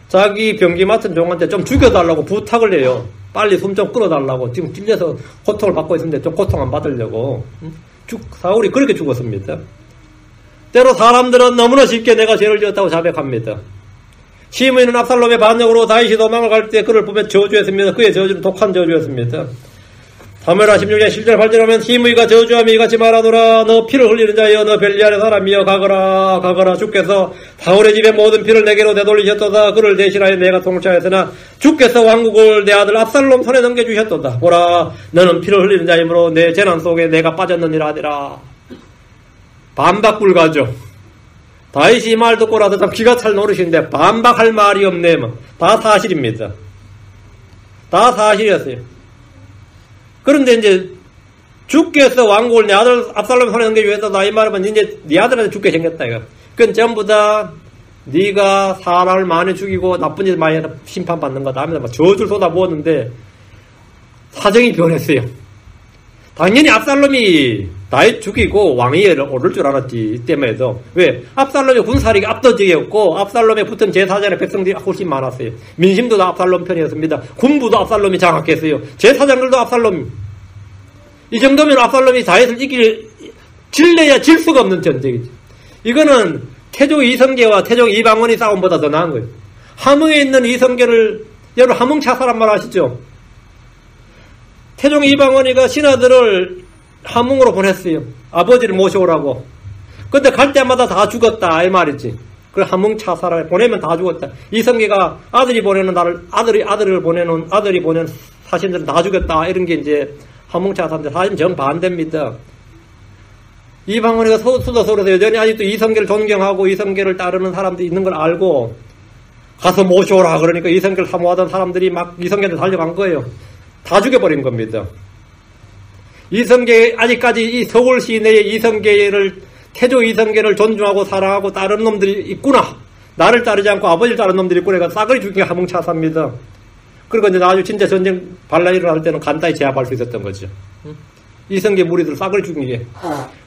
[SPEAKER 1] 자기 병기 맡은 종한테 좀 죽여달라고 부탁을 해요. 빨리 숨 좀 끌어달라고. 지금 찔려서 고통을 받고 있는데 좀 고통 안 받으려고. 사울이 그렇게 죽었습니다. 때로 사람들은 너무나 쉽게 내가 죄를 지었다고 자백합니다. 시므이는 압살롬의 반역으로 다윗이 도망을 갈 때 그를 보며 저주했습니다. 그의 저주는 독한 저주였습니다. 사무엘하 16장 7절 8절 하면 시므이가 저주하며 이같이 말하노라. 너 피를 흘리는 자여 너 벨리알의 사람이여 가거라 가거라. 주께서 사울의 집에 모든 피를 내게로 되돌리셨도다. 그를 대신하여 내가 통치하였으나 주께서 왕국을 내 아들 압살롬 손에 넘겨주셨도다. 보라 너는 피를 흘리는 자이므로 내 재난 속에 내가 빠졌느니라 하더라. 반박불가죠. 다윗이 말 듣고라도 참 기가 찰 노릇인데 반박할 말이 없네. 다 사실입니다. 다 사실이었어요. 그런데 이제 주께서 왕국을 내 아들 압살롬 손에 넘겨주셨다. 이 말하면 이제 네 아들한테 죽게 생겼다 이거. 그건 전부 다 네가 사람을 많이 죽이고 나쁜 짓 많이 해서 심판받는 거다 하면서 막 저주를 쏟아부었는데 사정이 변했어요. 당연히 압살롬이 다윗 죽이고 왕위에 오를 줄 알았지. 이때만해도. 왜? 압살롬의 군사력이 압도적이었고 압살롬에 붙은 제사장의 백성들이 훨씬 많았어요. 민심도 다 압살롬 편이었습니다. 군부도 압살롬이 장악했어요. 제사장들도 압살롬. 이 정도면 압살롬이 다윗을 질래야 질 수가 없는 전쟁이죠. 이거는 태종 이성계와 태종 이방원이 싸움보다 더 나은 거예요. 함흥에 있는 이성계를 여러분 함흥차 사람 말 아시죠? 태종 이방원이가 신하들을 함흥으로 보냈어요. 아버지를 모셔오라고. 근데 갈 때마다 다 죽었다 이 말이지. 그 함흥차 사람을 보내면 다 죽었다. 이성계가 아들이 보내는 아들이 보내는 사신들은 다 죽였다 이런 게 이제 함흥차 사람들 사실 정반대입니다. 이방원이가 수도서울에서 여전히 아직도 이성계를 존경하고 이성계를 따르는 사람들이 있는 걸 알고 가서 모셔오라 그러니까 이성계를 사모하던 사람들이 막 이성계한테 달려간 거예요. 다 죽여버린 겁니다. 이성계, 아직까지 이 서울 시내에 태조 이성계를 존중하고 사랑하고 따르는 놈들이 있구나. 나를 따르지 않고 아버지를 따르는 놈들이 있구나. 그러니까 싸그리 죽인 게 함흥차사입니다. 그리고 이제 나중에 진짜 전쟁 반란이 일어날 때는 간단히 제압할 수 있었던 거죠. 이성계 무리들 싸그리 죽인 게.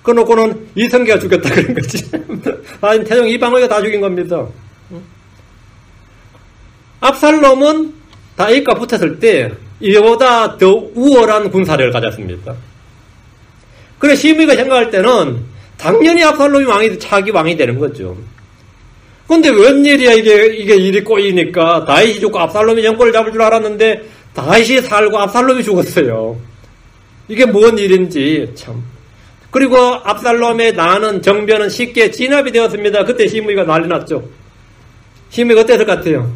[SPEAKER 1] 그러놓고는 이성계가 죽였다 그런 거지. 아니, 태종 이방원이가 다 죽인 겁니다. 압살롬은 다윗과 붙었을 때 이보다 더 우월한 군사력을 가졌습니다. 그래 시므이가 생각할 때는 당연히 압살롬이 차기 왕이 되는 거죠. 근데 웬일이야 이게 일이 꼬이니까 다윗이 죽고 압살롬이 정권을 잡을 줄 알았는데 다윗이 살고 압살롬이 죽었어요. 이게 뭔 일인지 참. 그리고 압살롬의 나는 정변은 쉽게 진압이 되었습니다. 그때 시므이가 난리 났죠. 시므이가 어땠을 것 같아요?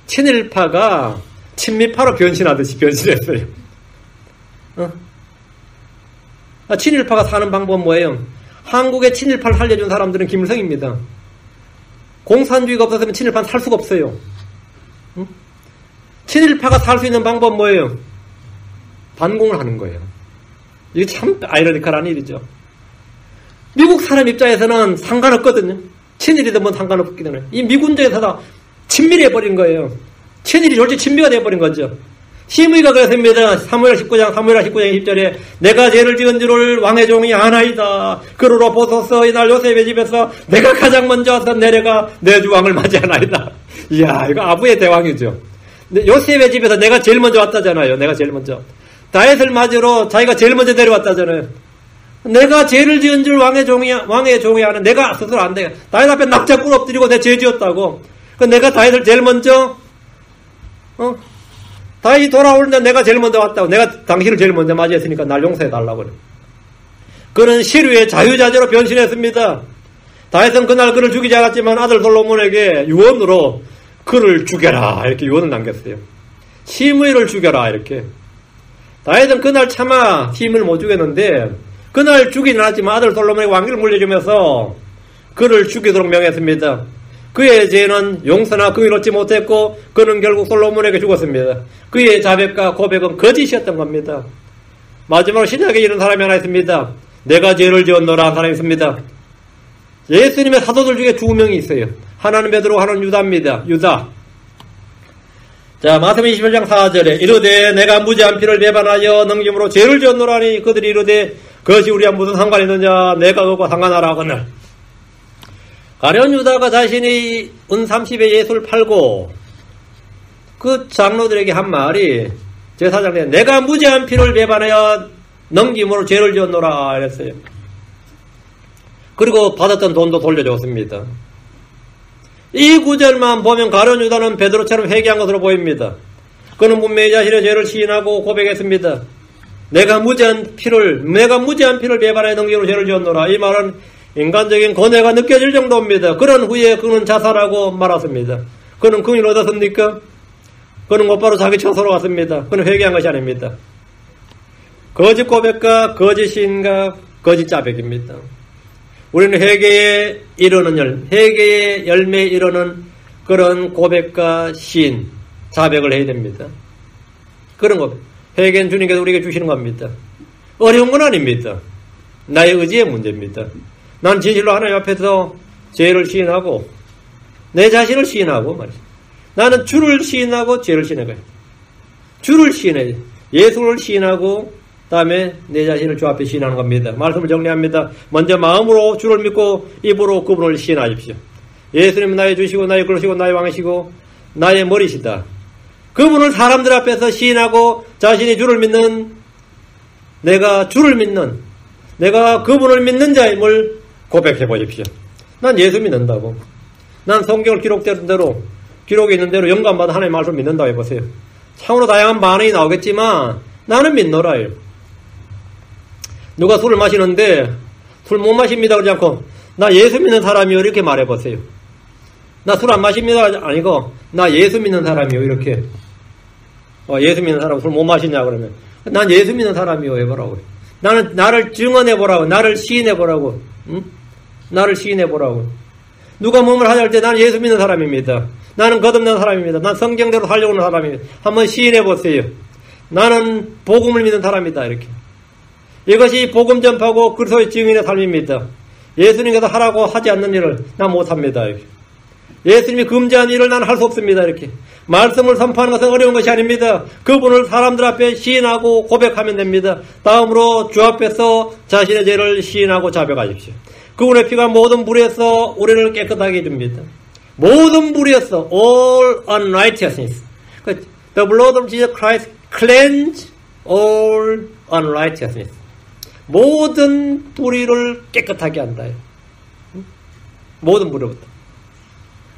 [SPEAKER 1] 친일파가 친미파로 변신하듯이 변신했어요. 친일파가 사는 방법은 뭐예요? 한국의 친일파를 살려준 사람들은 김일성입니다. 공산주의가 없었으면 친일파는 살 수가 없어요. 친일파가 살 수 있는 방법은 뭐예요? 반공을 하는 거예요. 이게 참 아이러니컬한 일이죠. 미국 사람 입장에서는 상관없거든요. 친일이든 뭐 상관없기 때문에. 이 미군주에서 다 친밀해버린 거예요. 친일이 졸지 친미가 되어버린 거죠. 시므이가 그랬습니다. 사무엘하 19장 10절에 내가 죄를 지은 줄을 왕의 종이 아나이다. 그러로 보소서 이날 요셉의 집에서 내가 가장 먼저 와서 내려가 내 주왕을 맞이하나이다. 이야 이거 아부의 대왕이죠. 요셉의 집에서 내가 제일 먼저 왔다잖아요. 내가 제일 먼저. 다윗을 맞으러 자기가 제일 먼저 데려왔다잖아요. 내가 죄를 지은 줄 왕의 종이 하는 내가 스스로 안 돼. 다윗 앞에 납작꿀 엎드리고 내 죄 지었다고. 내가 다윗을 제일 먼저, 다윗이 돌아오는데 내가 제일 먼저 왔다고. 내가 당신을 제일 먼저 맞이했으니까 날 용서해달라고 그래. 그는 시류의 자유자재로 변신했습니다. 다윗은 그날 그를 죽이지 않았지만 아들 솔로몬에게 유언으로 그를 죽여라 이렇게 유언을 남겼어요. 시므이를 죽여라 이렇게. 다윗은 그날 차마 시므이를 못 죽였는데 그날 죽이진 않았지만 아들 솔로몬에게 왕위를 물려주면서 그를 죽이도록 명했습니다. 그의 죄는 용서나 긍휼을 얻지 못했고 그는 결국 솔로몬에게 죽었습니다. 그의 자백과 고백은 거짓이었던 겁니다. 마지막으로 신약에 이런 사람이 하나 있습니다. 내가 죄를 지었노라 한 사람이 있습니다. 예수님의 사도들 중에 두 명이 있어요. 하나는 베드로, 하나는 유다입니다. 유다. 자, 마태복음 21장 4절에 이르되 내가 무죄한 피를 배반하여 넘김으로 죄를 지었노라니 그들이 이르되 그것이 우리와 무슨 상관이 있느냐 내가 그것과 상관하라 하거늘. 가룟 유다가 자신이 은 30에 예수를 팔고 그 장로들에게 한 말이 제사장에 내가 무죄한 피를 배반하여 넘김으로 죄를 지었노라 이랬어요. 그리고 받았던 돈도 돌려줬습니다. 이 구절만 보면 가룟 유다는 베드로처럼 회개한 것으로 보입니다. 그는 분명히 자신의 죄를 시인하고 고백했습니다. 내가 무죄한 피를 배반하여 넘김으로 죄를 지었노라. 이 말은 인간적인 고뇌가 느껴질 정도입니다. 그런 후에 그는 자살하고 말았습니다. 그는 긍휼을 얻었습니까? 그는 곧바로 자기 처소로 갔습니다. 그는 회개한 것이 아닙니다. 거짓 고백과 거짓 시인과 거짓 자백입니다. 우리는 회개에 이르는 회개의 열매에 이르는 그런 고백과 시인, 자백을 해야 됩니다. 그런 것. 회개는 주님께서 우리에게 주시는 겁니다. 어려운 건 아닙니다. 나의 의지의 문제입니다. 난 진실로 하나님 앞에서 죄를 시인하고 내 자신을 시인하고 말이죠. 나는 주를 시인하고 죄를 시인하는 거예요. 주를 시인해. 예수를 시인하고 다음에 내 자신을 주 앞에 시인하는 겁니다. 말씀을 정리합니다. 먼저 마음으로 주를 믿고 입으로 그분을 시인하십시오. 예수님은 나의 주시고 나의 그러시고 나의 왕이시고 나의 머리시다. 그분을 사람들 앞에서 시인하고 자신이 주를 믿는 내가 주를 믿는 내가 그분을 믿는 자임을 고백해 보십시오. 난 예수 믿는다고. 난 성경을 기록된 대로 기록에 있는 대로 영감받아 하나님의 말씀을 믿는다고 해보세요. 참으로 다양한 반응이 나오겠지만 나는 믿노라요. 누가 술을 마시는데 술 못 마십니다 그러지 않고 나 예수 믿는 사람이요 이렇게 말해보세요. 나 술 안 마십니다 아니고 나 예수 믿는 사람이요 이렇게. 예수 믿는 사람 술 못 마시냐 그러면 난 예수 믿는 사람이요 해보라고. 나는 나를 증언해보라고. 나를 시인해보라고. 응? 나를 시인해보라고. 누가 몸을 하자 할 때 나는 예수 믿는 사람입니다. 나는 거듭난 사람입니다. 난 성경대로 살려고 하는 사람입니다. 한번 시인해보세요. 나는 복음을 믿는 사람이다 이렇게. 이것이 복음 전파고 그리스도의 증인의 삶입니다. 예수님께서 하라고 하지 않는 일을 난 못합니다 이렇게. 예수님이 금지한 일을 난 할 수 없습니다 이렇게. 말씀을 선포하는 것은 어려운 것이 아닙니다. 그분을 사람들 앞에 시인하고 고백하면 됩니다. 다음으로 주 앞에서 자신의 죄를 시인하고 자백하십시오. 그분의 피가 모든 불에서 우리를 깨끗하게 해줍니다. 모든 불에서 all unrighteousness. The blood of Jesus Christ cleanse all unrighteousness. 모든 불의를 깨끗하게 한다. 모든 불의부터.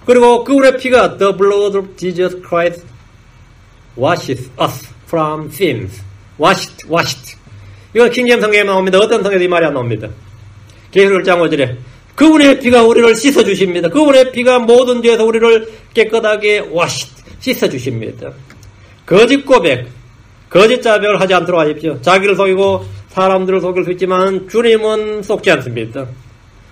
[SPEAKER 1] 그리고 그분의 피가 the blood of Jesus Christ washes us from sins. washed. 이건 킹제임스 성경에 나옵니다. 어떤 성경에도 이 말이 안 나옵니다. 계시록 1장 5절에 그분의 피가 우리를 씻어주십니다. 그분의 피가 모든 죄에서 우리를 깨끗하게 씻어주십니다. 거짓 고백, 거짓 자백을 하지 않도록 하십시오. 자기를 속이고 사람들을 속일 수 있지만 주님은 속지 않습니다.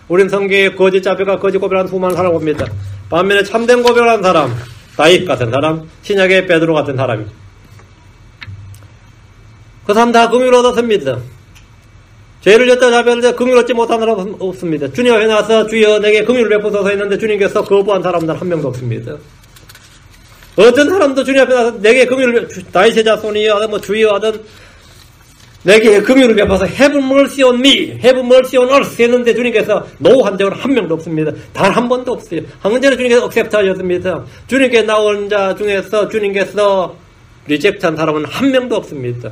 [SPEAKER 1] 우린 성경에 거짓 자백과 거짓 고백을 하는 수많은 사람을 봅니다. 반면에 참된 고백을 하는 사람, 다윗 같은 사람, 신약의 베드로 같은 사람이죠. 그 사람 다 긍휼을 얻었습니다. 죄를 졌다 자백할 때 긍휼을 얻지 못한 사람은 없습니다. 주님 앞에 나와서 주여 내게 긍휼을 베푸소서 했는데 주님께서 거부한 사람은 한 명도 없습니다. 어떤 사람도 주님 앞에 나와서 내게 긍휼을 다윗의 자손이여 하든 주여 하든 내게 긍휼을 베푸소서 Have mercy on me, have mercy on us 했는데 주님께서 노 한 적은 한 명도 없습니다. 단 한 번도 없어요. 항전에 주님께서 억셉트 하셨습니다. 주님께 나온 자 중에서 주님께서 리젝트한 사람은 한 명도 없습니다.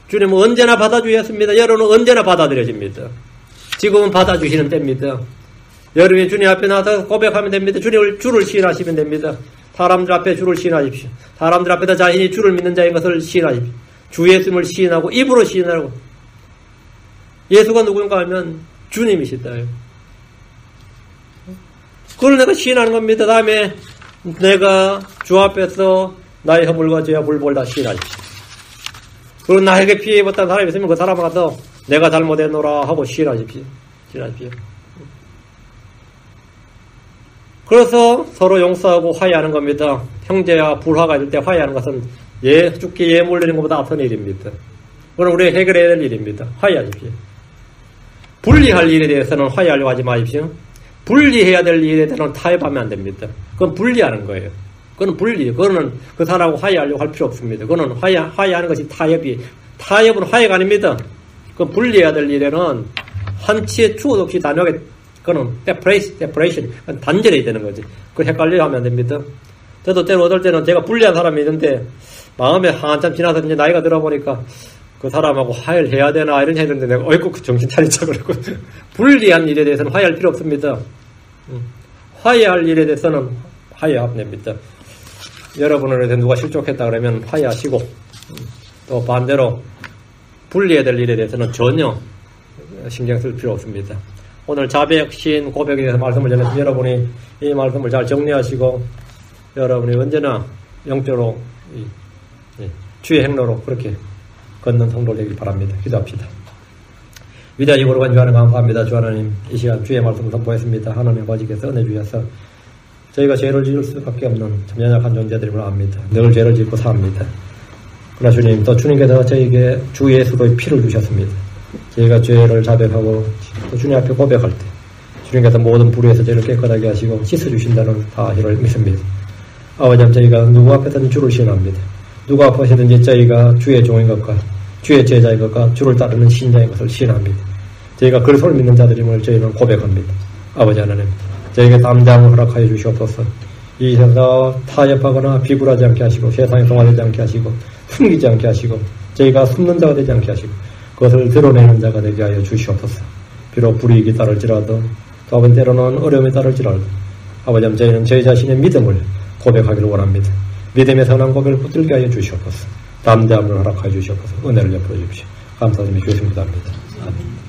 [SPEAKER 1] 주님은 언제나 받아주셨습니다. 여러분은 언제나 받아들여집니다. 지금은 받아주시는 때입니다. 여러분이 주님 앞에 나서 고백하면 됩니다. 주님을 주를 시인하시면 됩니다. 사람들 앞에 주를 시인하십시오. 사람들 앞에다 자신이 주를 믿는 자인 것을 시인하십시오. 주 예수님을 시인하고 입으로 시인하고 예수가 누군가 하면 주님이시다. 그걸 내가 시인하는 겁니다. 다음에 내가 주 앞에서 나의 허물과 죄와 불법을 다 시인하십시오. 그리고 나에게 피해 입었다는 사람이 있으면 그 사람 가서 내가 잘못했노라 하고 시인하십시오. 시인하십시오. 그래서 서로 용서하고 화해하는 겁니다. 형제와 불화가 있을 때 화해하는 것은 죽게 예물드리는 것보다 앞선 일입니다. 그건 우리 해결해야 될 일입니다. 화해하십시오. 분리할 일에 대해서는 화해하려고 하지 마십시오. 분리해야 될 일에 대해서는 타협하면 안 됩니다. 그건 분리하는 거예요. 그건 분리. 그거는 그 사람하고 화해하려고 할 필요 없습니다. 그거는 화해하는 것이 타협은 화해가 아닙니다. 그건 분리해야 될 일에는 한치의 추억 없이 단호하게 그거는 separation, 단절해야 되는 거지. 그걸 헷갈려 하면 안 됩니다. 저도 때로 어떨 때는 제가 불리한 사람이 있는데 마음에 한참 지나서 이제 나이가 들어보니까 그 사람하고 화해를 해야 되나 이런 생각이 드는데 내가 어이구 정신 차리자 그러고 불리한 일에 대해서는 화해할 필요 없습니다. 화해할 일에 대해서는 화해하면 됩니다. 여러분을 위해서 누가 실족했다 그러면 화해하시고 또 반대로 분리해야 될 일에 대해서는 전혀 신경 쓸 필요 없습니다. 오늘 자백, 시인, 고백에 대해서 말씀을 전했습니다. 여러분이 이 말씀을 잘 정리하시고 여러분이 언제나 영적으로 주의 행로로 그렇게 걷는 성도 되길 바랍니다. 기도합시다. 위대하시고 거룩한 주 하나님 감사합니다. 주 하나님 이 시간 주의 말씀을 선포했습니다. 하나님 아버지께서 은혜 주셔서 저희가 죄를 지을 수밖에 없는 참 연약한 존재들임을 압니다. 늘 죄를 짓고 삽니다. 그러나 주님 또 주님께서 저에게 주 예수로의 피를 주셨습니다. 저희가 죄를 자백하고 또 주님 앞에 고백할 때 주님께서 모든 불의에서 저희를 깨끗하게 하시고 씻어주신다는 사실을 믿습니다. 아버지 저희가 누구 앞에서든 주를 시인합니다. 누구 앞에서든지 저희가 주의 종인 것과 주의 제자인 것과 주를 따르는 신자인 것을 시인합니다. 저희가 그리스도를 믿는 자들임을 저희는 고백합니다. 아버지 하나님 저에게 담대함을 허락하여 주시옵소서. 이 세상에서 타협하거나 비굴하지 않게 하시고 세상에 동화되지 않게 하시고 숨기지 않게 하시고 저희가 숨는 자가 되지 않게 하시고 그것을 드러내는 자가 되게 하여 주시옵소서. 비록 불이익이 따를지라도 또 아버지 때로는 어려움이 따를지라도 아버지 저희는 저희 자신의 믿음을 고백하기를 원합니다. 믿음의 선한 고백을 붙들게 하여 주시옵소서. 담대함을 허락하여 주시옵소서. 은혜를 베풀어 주십시오. 감사드리며 주의 성도합니다. 아멘.